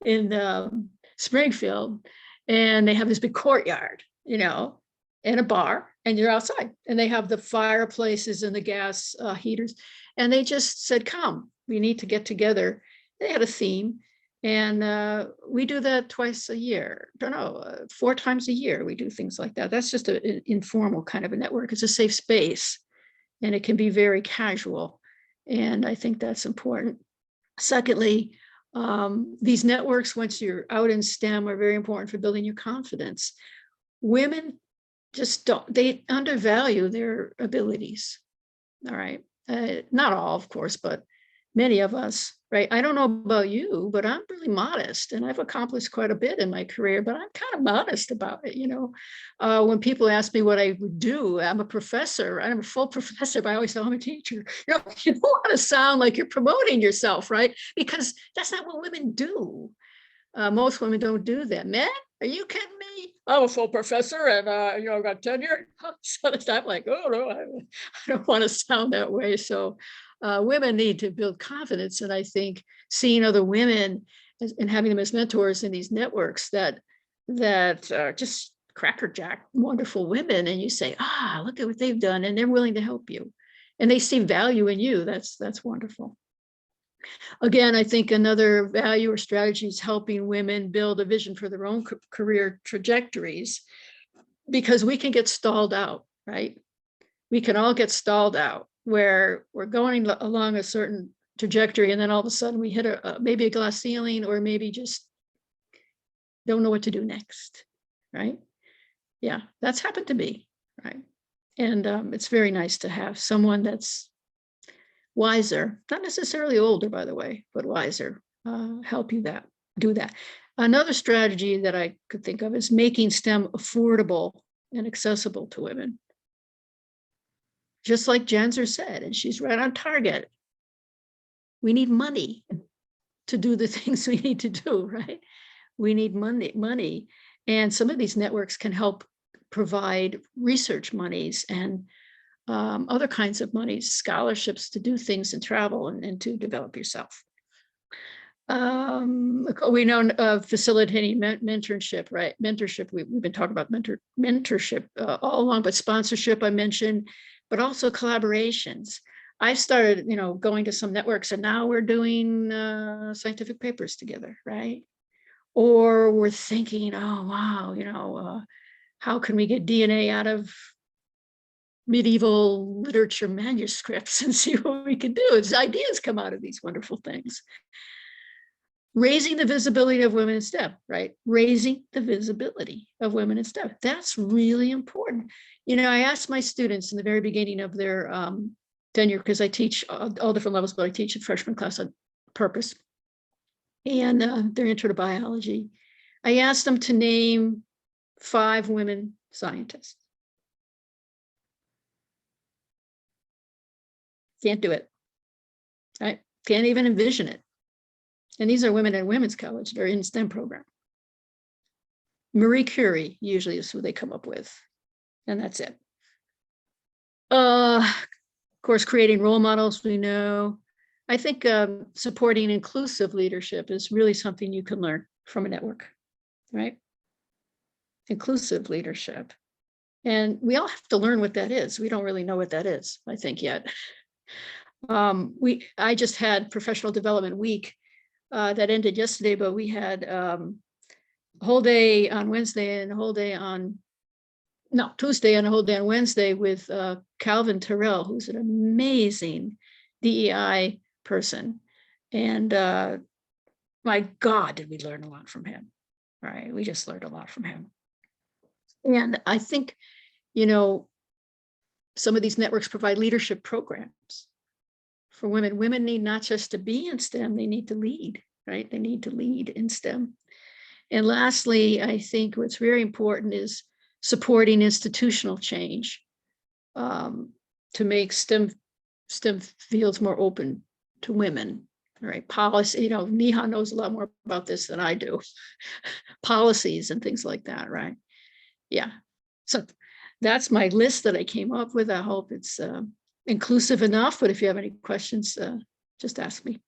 in Springfield. And they have this big courtyard, you know, and a bar, and you're outside. And they have the fireplaces and the gas heaters. And they just said, come, we need to get together. They had a theme. And we do that twice a year. Don't know, 4 times a year. We do things like that. That's just an informal kind of a network. It's a safe space, and it can be very casual. And I think that's important. Secondly, these networks, once you're out in STEM, are very important for building your confidence. Women just don't, they undervalue their abilities. All right. Not all, of course, but many of us, right? I don't know about you, but I'm really modest, and I've accomplished quite a bit in my career, but I'm kind of modest about it. You know, when people ask me what I would do, I'm a professor, I'm a full professor, but I always say I'm a teacher. You know, you don't want to sound like you're promoting yourself, right? Because that's not what women do. Most women don't do that. Men, are you kidding me? I'm a full professor, and you know, I've got tenure. So I'm like, oh no, I don't want to sound that way. So women need to build confidence, and I think seeing other women and having them as mentors in these networks that are just crackerjack, wonderful women, and you say, look at what they've done, and they're willing to help you, and they see value in you. That's wonderful. Again, I think another value or strategy is helping women build a vision for their own career trajectories, because we can get stalled out, right? We can all get stalled out where we're going along a certain trajectory, and then all of a sudden we hit maybe a glass ceiling, or maybe just don't know what to do next, right? Yeah, that's happened to me, right? And it's very nice to have someone that's wiser, not necessarily older, by the way, but wiser, help you do that. Another strategy that I could think of is making STEM affordable and accessible to women. Just like Jenser said, and she's right on target, we need money to do the things we need to do, right? We need money. And some of these networks can help provide research monies and other kinds of monies, scholarships to do things and travel and to develop yourself. We know facilitating mentorship, right? Mentorship, we've been talking about mentorship all along, but sponsorship I mentioned, but also collaborations. I started, you know, going to some networks, and now we're doing scientific papers together, right? Or we're thinking, oh, wow, you know, how can we get DNA out of medieval literature manuscripts and see what we can do? As ideas come out of these wonderful things. Raising the visibility of women in STEM, right? Raising the visibility of women in STEM. That's really important. You know, I asked my students in the very beginning of their tenure, because I teach all different levels, but I teach a freshman class on purpose. And their intro to biology. I asked them to name 5 women scientists. Can't do it, right? Can't even envision it. And these are women at women's college. They're in STEM program. Marie Curie usually is who they come up with, and that's it. Of course, creating role models, we know. I think supporting inclusive leadership is really something you can learn from a network, right? Inclusive leadership. And we all have to learn what that is. We don't really know what that is, I think, yet. I just had Professional Development Week that ended yesterday, but we had a whole day on Wednesday and a whole day on, no, Tuesday and a whole day on Wednesday with Calvin Terrell, who's an amazing DEI person. And my God, did we learn a lot from him, right? We just learned a lot from him. And I think, you know, some of these networks provide leadership programs for women. Women need not just to be in STEM, they need to lead, right? They need to lead in STEM. And lastly, I think what's very important is supporting institutional change to make STEM fields more open to women. right? Policy, Neha knows a lot more about this than I do. Policies and things like that, right? Yeah. So that's my list that I came up with. I hope it's inclusive enough, but if you have any questions, just ask me.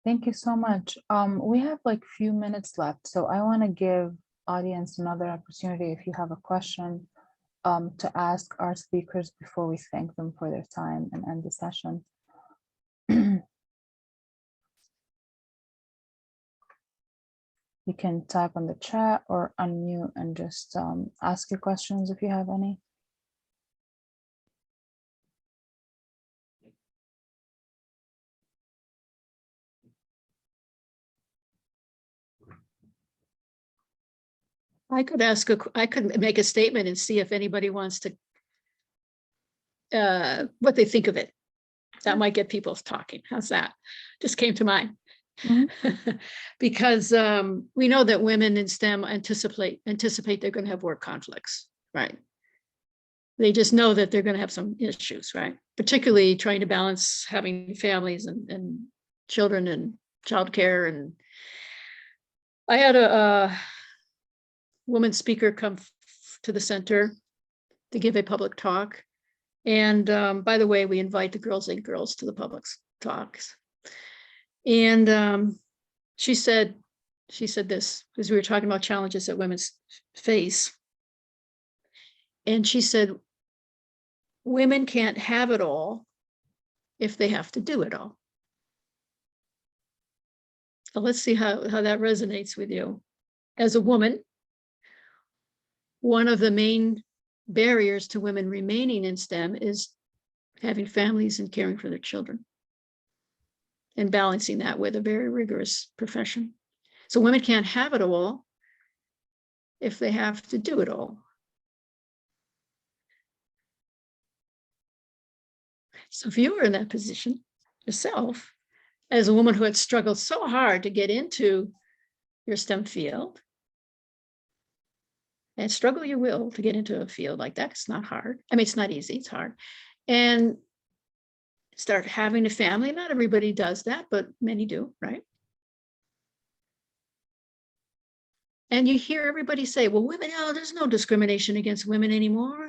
Thank you so much. We have like few minutes left, so I want to give audience another opportunity if you have a question to ask our speakers before we thank them for their time and end the session. You can type on the chat or unmute and just ask your questions if you have any. I could make a statement and see if anybody wants to, what they think of it. That might get people talking. How's that? Just came to mind. Because we know that women in STEM anticipate they're going to have work conflicts, right? They just know that they're going to have some issues, right? Particularly trying to balance having families and children and childcare. And I had a woman speaker come to the center to give a public talk. And by the way, we invite the Girls Inc. girls to the public talks. And she said this, because we were talking about challenges that women face. And she said, women can't have it all if they have to do it all. So let's see how that resonates with you. As a woman, one of the main barriers to women remaining in STEM is having families and caring for their children, and balancing that with a very rigorous profession. So women can't have it all if they have to do it all. So if you were in that position yourself, as a woman who had struggled so hard to get into your STEM field, and struggle you will to get into a field like that, it's not hard. I mean, it's not easy, it's hard. And start having a family. Not everybody does that, but many do, right? And you hear everybody say, well, women, there's no discrimination against women anymore.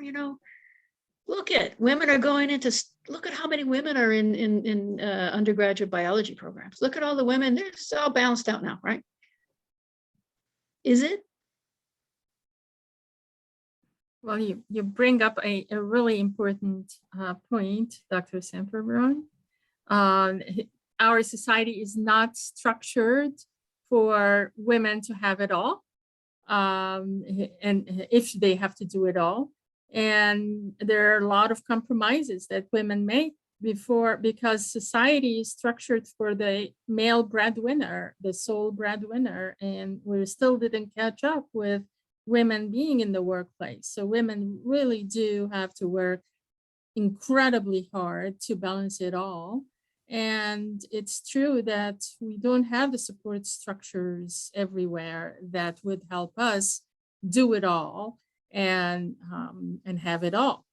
Look at women are going into, look at how many women are in undergraduate biology programs. Look at all the women, they're just all balanced out now, right? Is it? Well, you bring up a really important point, Dr. Semperbrun. Our society is not structured for women to have it all, and if they have to do it all. And there are a lot of compromises that women make because society is structured for the male breadwinner, the sole breadwinner, and we still didn't catch up with women being in the workplace. So women really do have to work incredibly hard to balance it all. And it's true that we don't have the support structures everywhere that would help us do it all and have it all.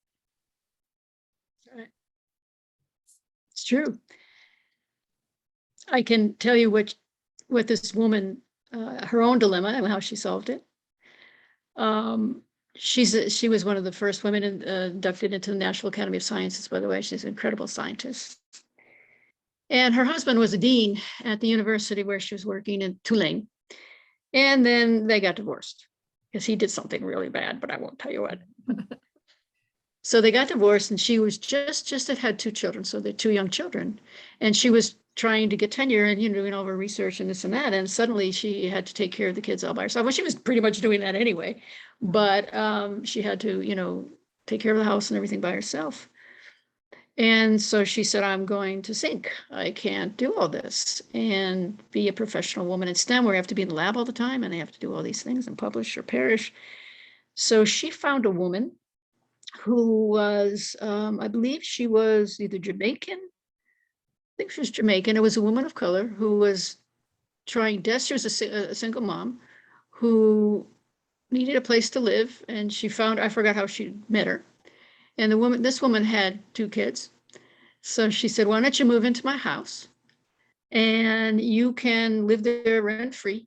It's true. I can tell you what this woman, her own dilemma and how she solved it. She was one of the first women inducted into the National Academy of Sciences, by the way. She's an incredible scientist. And her husband was a dean at the university where she was working in Tulane. And then they got divorced because he did something really bad, but I won't tell you what. So they got divorced, and she was just had 2 children. So they're 2 young children. And she was trying to get tenure and, doing all her research and this and that. And suddenly she had to take care of the kids all by herself. Well, she was pretty much doing that anyway, but she had to, take care of the house and everything by herself. And so she said, I'm going to sink. I can't do all this and be a professional woman in STEM where you have to be in the lab all the time and they have to do all these things and publish or perish. So she found a woman who was, I believe she was either Jamaican. I think she was Jamaican. It was a woman of color who was trying, she was a single mom who needed a place to live. And she found, I forgot how she met her. And this woman had 2 kids. So she said, why don't you move into my house? And you can live there rent free.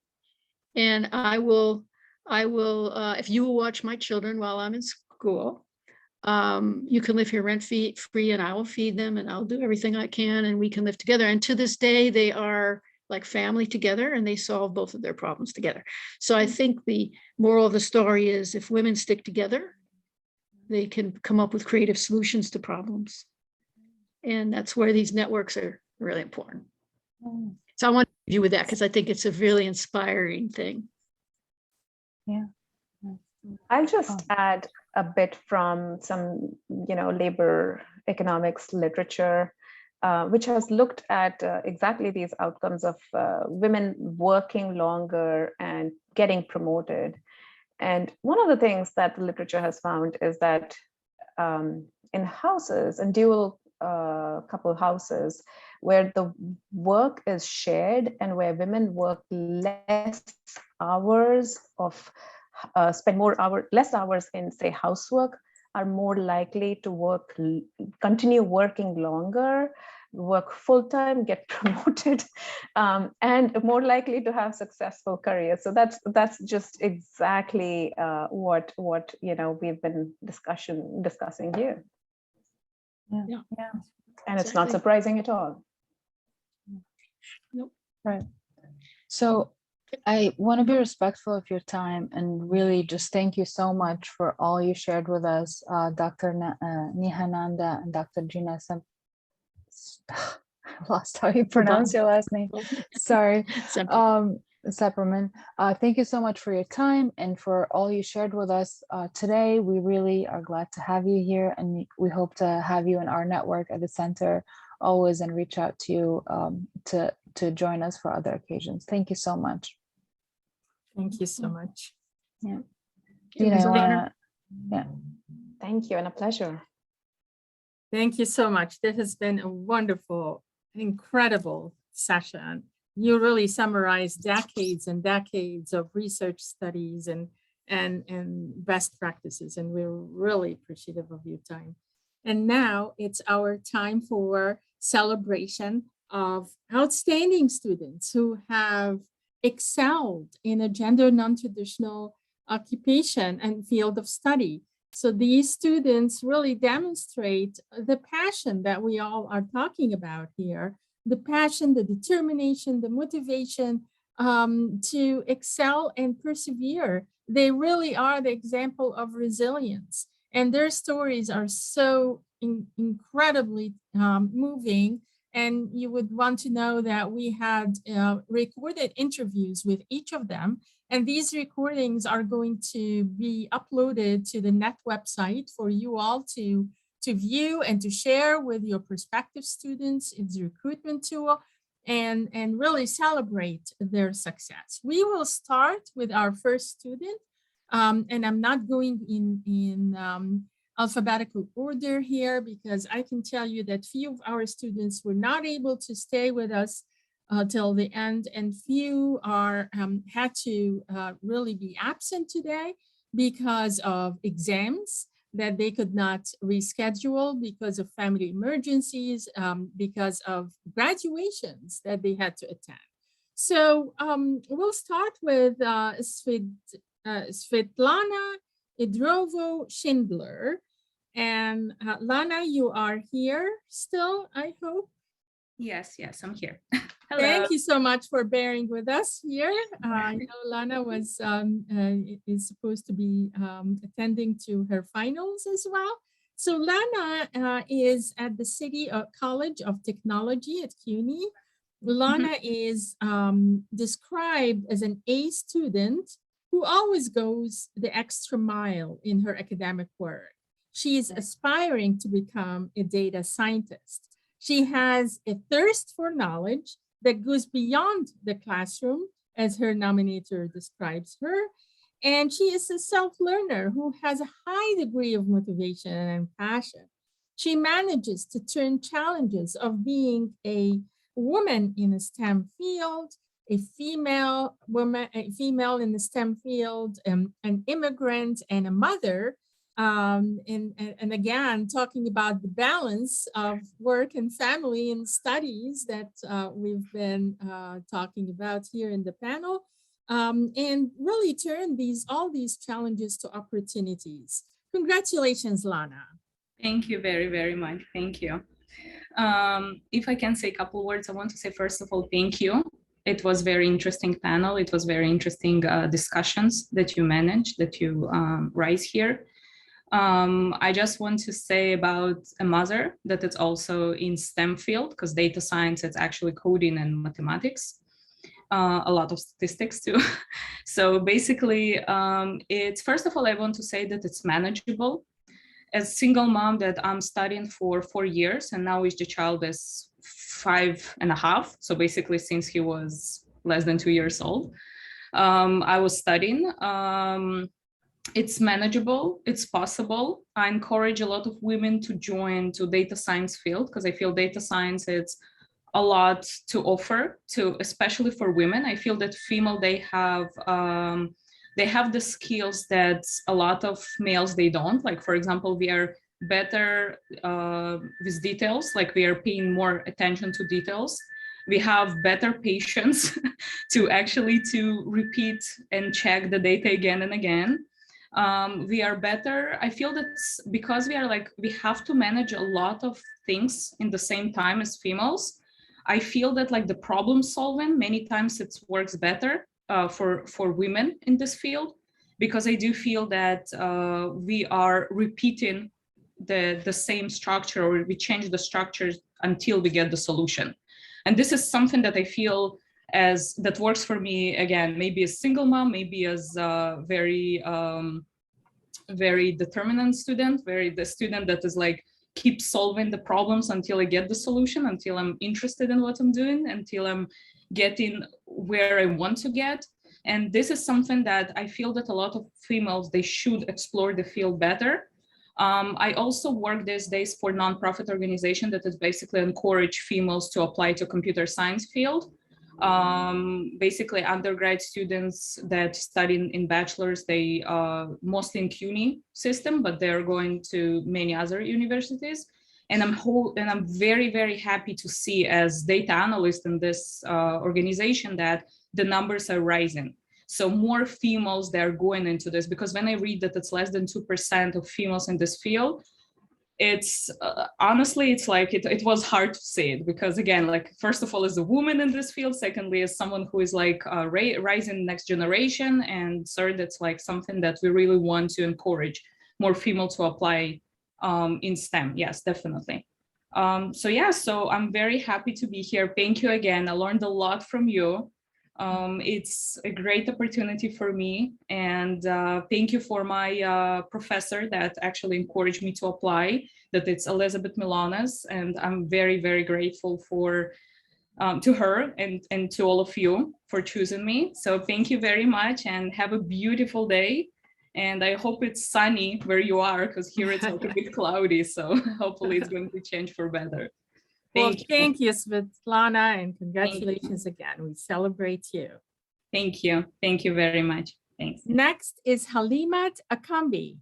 And I will, if you will watch my children while I'm in school, you can live here rent free and I will feed them and I'll do everything I can and we can live together. And to this day, they are like family together and they solve both of their problems together. So I think the moral of the story is if women stick together, they can come up with creative solutions to problems. And that's where these networks are really important. So I want to leave you with that because I think it's a really inspiring thing. I'll just Oh. add a bit from some, labor economics literature, which has looked at exactly these outcomes of women working longer and getting promoted. And one of the things that the literature has found is that in houses and dual couple houses where the work is shared and where women work less hours of spend less hours in, say, housework, are more likely to continue working longer, work full-time, get promoted, and more likely to have successful careers. So that's just exactly what we've been discussing here. Yeah. And it's not Exactly. surprising at all. Right. So I want to be respectful of your time and really just thank you so much for all you shared with us, Dr. Nihananda and Dr. Gina. I lost how you pronounce your last name. Sorry. Sepperman. Thank you so much for your time and for all you shared with us today. We really are glad to have you here and we hope to have you in our network at the center always and reach out to you to join us for other occasions. Thank you so much. Thank you so much. Yeah. It was an honor. Thank you, and a pleasure. Thank you so much. This has been a wonderful, incredible session. You really summarized decades and decades of research studies and best practices, and we're really appreciative of your time. And now it's our time for celebration of outstanding students who have excelled in a gender non-traditional occupation and field of study. So these students really demonstrate the passion that we all are talking about here, the passion, the determination, the motivation to excel and persevere. They really are the example of resilience. And their stories are so incredibly moving. And you would want to know that we had recorded interviews with each of them. And these recordings are going to be uploaded to the NET website for you all to view and to share with your prospective students. It's a recruitment tool and really celebrate their success. We will start with our first student. And I'm not going in alphabetical order here because I can tell you that few of our students were not able to stay with us till the end, and few are had to really be absent today because of exams that they could not reschedule, because of family emergencies, because of graduations that they had to attend. So we'll start with Svetlana Idrovo-Schindler. And Lana, you are here still, I hope. Yes, I'm here. Hello. Thank you so much for bearing with us here. I know Lana was is supposed to be attending to her finals as well. So Lana is at the City College of Technology at CUNY. Lana is described as an A student who always goes the extra mile in her academic work. She is aspiring to become a data scientist. She has a thirst for knowledge that goes beyond the classroom, as her nominator describes her. And she is a self-learner who has a high degree of motivation and passion. She manages to turn challenges of being a woman in a STEM field, a female woman, a female in the STEM field, an immigrant and a mother, And again, talking about the balance of work and family and studies that we've been talking about here in the panel, and really turn all these challenges to opportunities. Congratulations, Lana. Thank you very, very much. Thank you. If I can say a couple words, I want to say, first of all, thank you. It was very interesting panel. It was very interesting discussions that you managed, that you raise here. I just want to say about a mother that it's also in STEM field, because data science, it's actually coding and mathematics, a lot of statistics too. So basically, it's, first of all, I want to say that it's manageable. As single mom that I'm studying for 4 years, and now the child is 5.5. So basically since he was less than 2 years old, I was studying. It's manageable, it's possible. I encourage a lot of women to join to data science field, because I feel data science, it's a lot to offer to, especially for women. I feel that female, they have the skills that a lot of males, they don't. Like, for example, we are better with details, like we are paying more attention to details. We have better patience to actually to repeat and check the data again and again. We are better. I feel that because we are like, we have to manage a lot of things in the same time as females. I feel that like the problem solving, many times it works better for women in this field, because I do feel that we are repeating the same structure, or we change the structures until we get the solution. And this is something that I feel that works for me, again, maybe as single mom, maybe as a very determinant student, the student that is like, keep solving the problems until I get the solution, until I'm interested in what I'm doing, until I'm getting where I want to get. And this is something that I feel that a lot of females, they should explore the field better. I also work these days for nonprofit organization that is basically encourage females to apply to computer science field. Basically undergrad students that study in bachelor's, they mostly in CUNY system, but they're going to many other universities. And I'm very, very happy to see as data analyst in this organization that the numbers are rising. So more females, they're going into this, because when I read that it's less than 2% of females in this field, it's honestly, it's like it was hard to say it, because again, like, first of all, as a woman in this field, secondly, as someone who is like rising next generation, and third, it's like something that we really want to encourage more female to apply in STEM. Yes, definitely. So yeah, so I'm very happy to be here. Thank you again. I learned a lot from you. It's a great opportunity for me, and thank you for my professor that actually encouraged me to apply, that it's Elizabeth Milanes, and I'm very, very grateful for to her and to all of you for choosing me. So thank you very much, and have a beautiful day. And I hope it's sunny where you are, because here it's like a bit cloudy, so hopefully it's going to change for better. Thank you, Svetlana, and congratulations again. We celebrate you. Thank you. Thank you very much. Thanks. Next is Halimat Akambi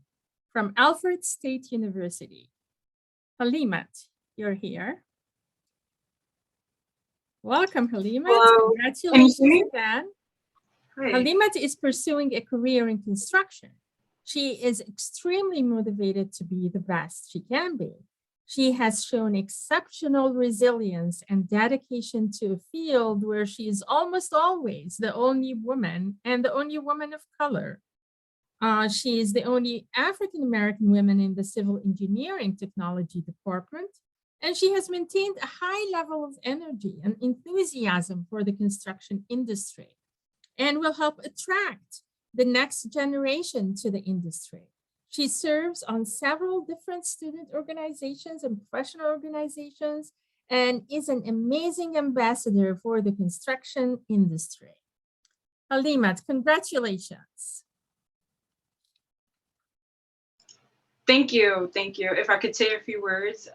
from Alfred State University. Halimat, you're here. Welcome, Halimat. Hello. Congratulations again. Hi. Halimat is pursuing a career in construction. She is extremely motivated to be the best she can be. She has shown exceptional resilience and dedication to a field where she is almost always the only woman, and the only woman of color. She is the only African-American woman in the civil engineering technology department, and she has maintained a high level of energy and enthusiasm for the construction industry, and will help attract the next generation to the industry. She serves on several different student organizations and professional organizations, and is an amazing ambassador for the construction industry. Halimat, congratulations. Thank you. Thank you. If I could say a few words,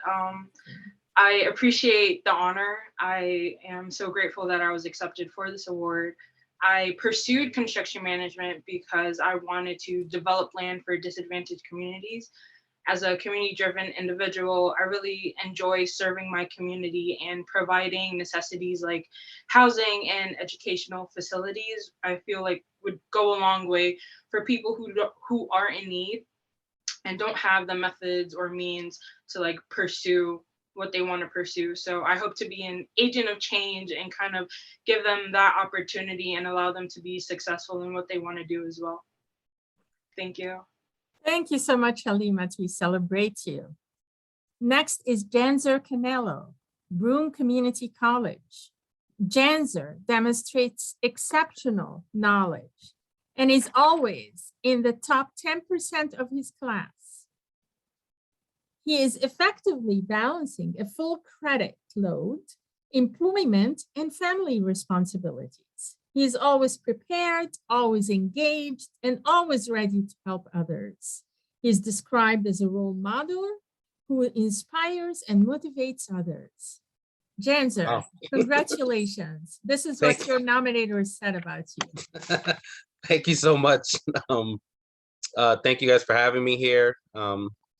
I appreciate the honor. I am so grateful that I was accepted for this award. I pursued construction management because I wanted to develop land for disadvantaged communities. As a community-driven individual, I really enjoy serving my community and providing necessities like housing and educational facilities. I feel like would go a long way for people who are in need and don't have the methods or means to like pursue what they want to pursue. So I hope to be an agent of change and kind of give them that opportunity and allow them to be successful in what they want to do as well. Thank you. Thank you so much, Halimat. We celebrate you. Next is Janzer Canelo, Broome Community College. Janzer demonstrates exceptional knowledge and is always in the top 10% of his class. He is effectively balancing a full credit load, employment, and family responsibilities. He is always prepared, always engaged, and always ready to help others. He is described as a role model who inspires and motivates others. Janzer, Wow. Congratulations. This is what your nominators said about you. Thank you so much. Thank you guys for having me here.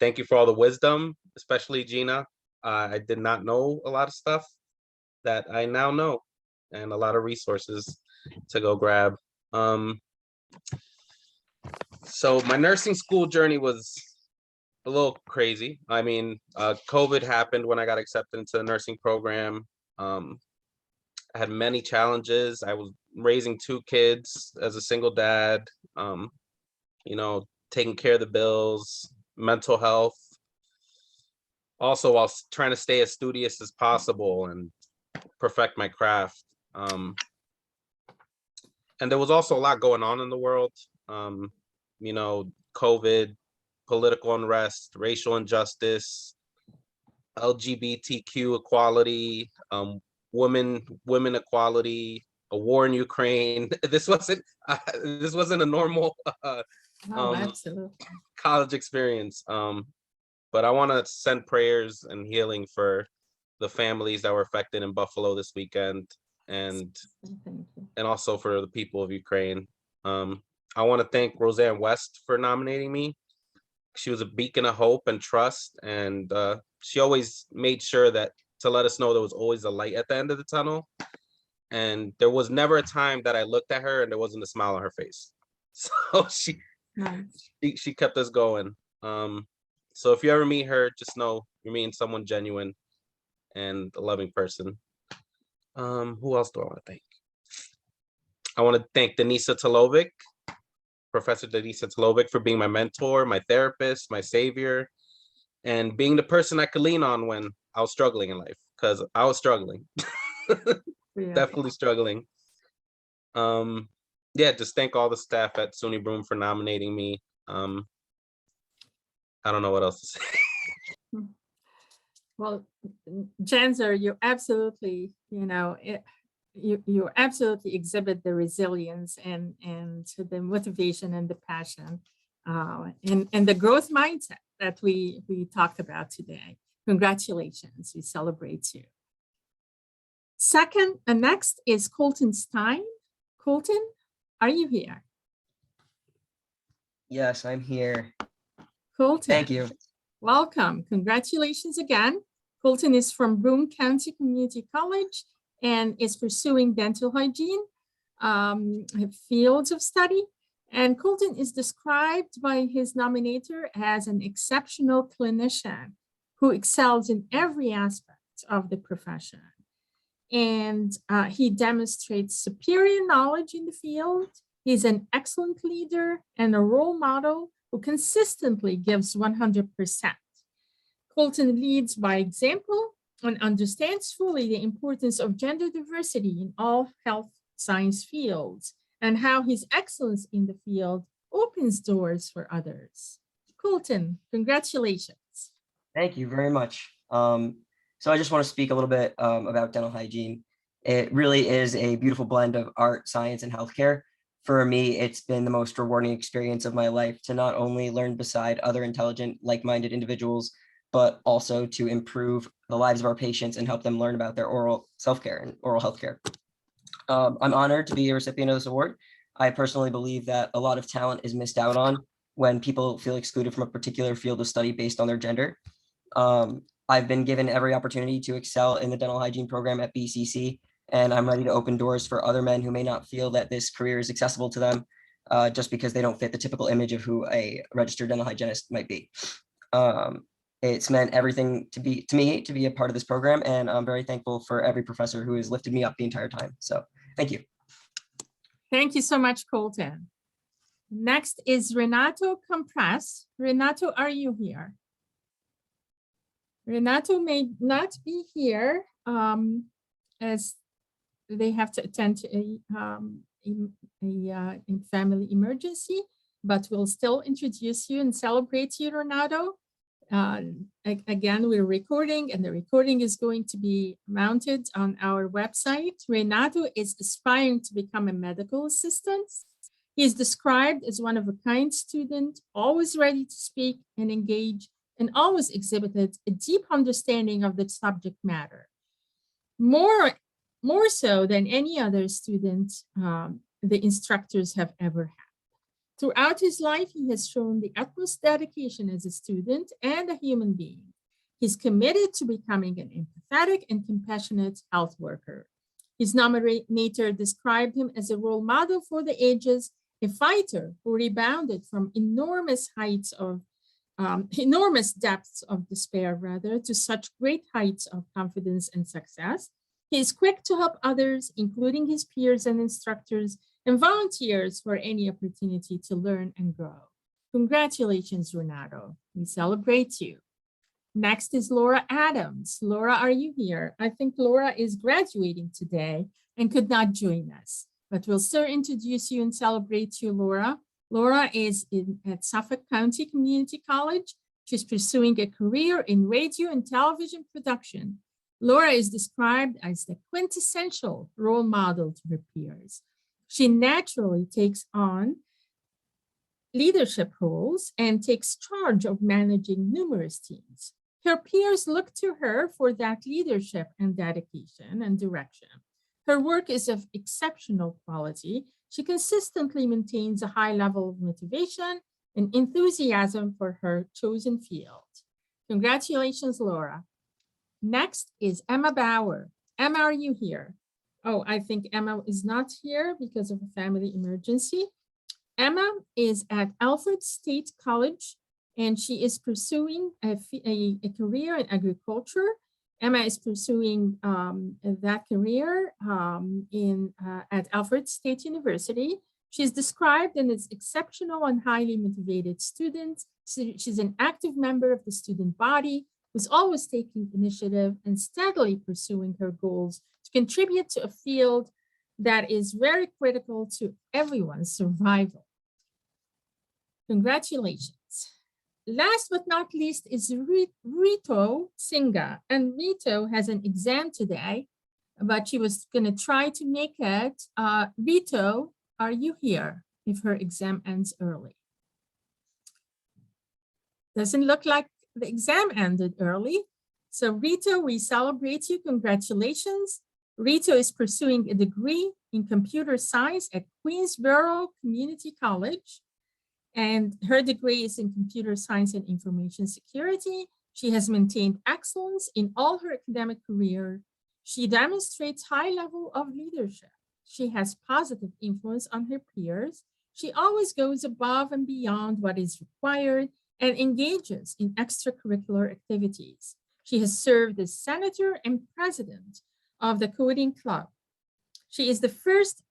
Thank you for all the wisdom, especially Gina. I did not know a lot of stuff that I now know, and a lot of resources to go grab. So my nursing school journey was a little crazy. I mean, COVID happened when I got accepted into the nursing program. I had many challenges. I was raising 2 kids as a single dad, you know, taking care of the bills, mental health. Also, while trying to stay as studious as possible and perfect my craft. And there was also a lot going on in the world. You know, COVID, political unrest, racial injustice, LGBTQ equality, women equality, a war in Ukraine. This wasn't a normal Absolutely. college experience. But I want to send prayers and healing for the families that were affected in Buffalo this weekend, and also for the people of Ukraine. I want to thank Roseanne West for nominating me. She was a beacon of hope and trust, and she always made sure that to let us know there was always a light at the end of the tunnel. And there was never a time that I looked at her and there wasn't a smile on her face. So she kept us going. So if you ever meet her, just know you're meeting someone genuine and a loving person. Who else do I want to thank? I want to thank Denisa Talovic, Professor Denisa Talovic, for being my mentor, my therapist, my savior, and being the person I could lean on when I was struggling in life, because I was struggling. Definitely struggling. Yeah, just thank all the staff at SUNY Broome for nominating me. I don't know what else to say. Well, Janzer, you absolutely, you absolutely exhibit the resilience and the motivation and the passion and the growth mindset that we talked about today. Congratulations, we celebrate you. Second, next is Colton Stein. Colton, are you here? Yes, I'm here. Colton. Thank you. Welcome. Congratulations again. Colton is from Broome County Community College and is pursuing dental hygiene fields of study. And Colton is described by his nominator as an exceptional clinician who excels in every aspect of the profession. And he demonstrates superior knowledge in the field. He's an excellent leader and a role model who consistently gives 100%. Colton leads by example and understands fully the importance of gender diversity in all health science fields and how his excellence in the field opens doors for others. Colton, congratulations. Thank you very much. So I just want to speak a little bit about dental hygiene. It really is a beautiful blend of art, science, and healthcare. For me, it's been the most rewarding experience of my life to not only learn beside other intelligent, like-minded individuals, but also to improve the lives of our patients and help them learn about their oral self-care and oral health care. I'm honored to be a recipient of this award. I personally believe that a lot of talent is missed out on when people feel excluded from a particular field of study based on their gender. I've been given every opportunity to excel in the dental hygiene program at BCC, and I'm ready to open doors for other men who may not feel that this career is accessible to them just because they don't fit the typical image of who a registered dental hygienist might be. It's meant everything to me to be a part of this program, and I'm very thankful for every professor who has lifted me up the entire time. So thank you. Thank you so much, Colton. Next is Renato Compras. Renato, are you here? Renato may not be here as they have to attend to a family emergency, but we'll still introduce you and celebrate you, Renato. Again, we're recording, and the recording is going to be mounted on our website. Renato is aspiring to become a medical assistant. He is described as one of a kind student, always ready to speak and engage, and always exhibited a deep understanding of the subject matter. More so than any other student the instructors have ever had. Throughout his life, he has shown the utmost dedication as a student and a human being. He's committed to becoming an empathetic and compassionate health worker. His nominator described him as a role model for the ages, a fighter who rebounded from enormous depths of despair, to such great heights of confidence and success. He is quick to help others, including his peers and instructors, and volunteers for any opportunity to learn and grow. Congratulations, Renato. We celebrate you. Next is Laura Adams. Laura, are you here? I think Laura is graduating today and could not join us, but we'll still introduce you and celebrate you, Laura. Laura is at Suffolk County Community College. She's pursuing a career in radio and television production. Laura is described as the quintessential role model to her peers. She naturally takes on leadership roles and takes charge of managing numerous teams. Her peers look to her for that leadership and dedication and direction. Her work is of exceptional quality. She consistently maintains a high level of motivation and enthusiasm for her chosen field. Congratulations, Laura. Next is Emma Bauer. Emma, are you here? Oh, I think Emma is not here because of a family emergency. Emma is at Alfred State College, and she is pursuing a career in agriculture. Emma is pursuing that career at Alfred State University. She's described as an exceptional and highly motivated student. She's an active member of the student body who's always taking initiative and steadily pursuing her goals to contribute to a field that is very critical to everyone's survival. Congratulations. Last but not least is Rito Singha. And Rito has an exam today, but she was going to try to make it. Rito, are you here if her exam ends early? Doesn't look like the exam ended early. So Rito, we celebrate you. Congratulations. Rito is pursuing a degree in computer science at Queensborough Community College. And her degree is in computer science and information security. She has maintained excellence in all her academic career. She demonstrates high level of leadership. She has positive influence on her peers. She always goes above and beyond what is required and engages in extracurricular activities. She has served as senator and president of the Coding Club. She is the first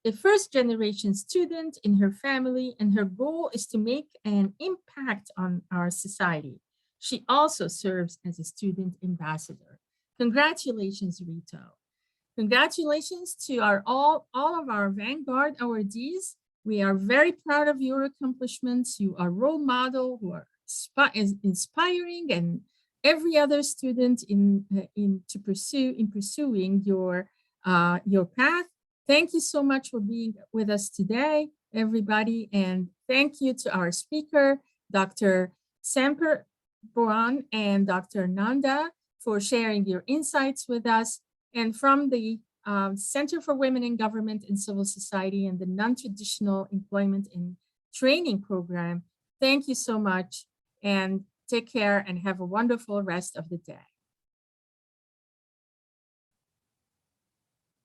generation student in her family, and her goal is to make an impact on our society. She also serves as a student ambassador. Congratulations, Rito. Congratulations to all of our Vanguard awardees. We are very proud of your accomplishments. You are role model who are inspiring, and every other student in pursuing your path. Thank you so much for being with us today, everybody, and thank you to our speaker, Dr. Samper Buran and Dr. Nanda, for sharing your insights with us. And from the Center for Women in Government and Civil Society and the Non-Traditional Employment and Training Program. Thank you so much, and take care and have a wonderful rest of the day.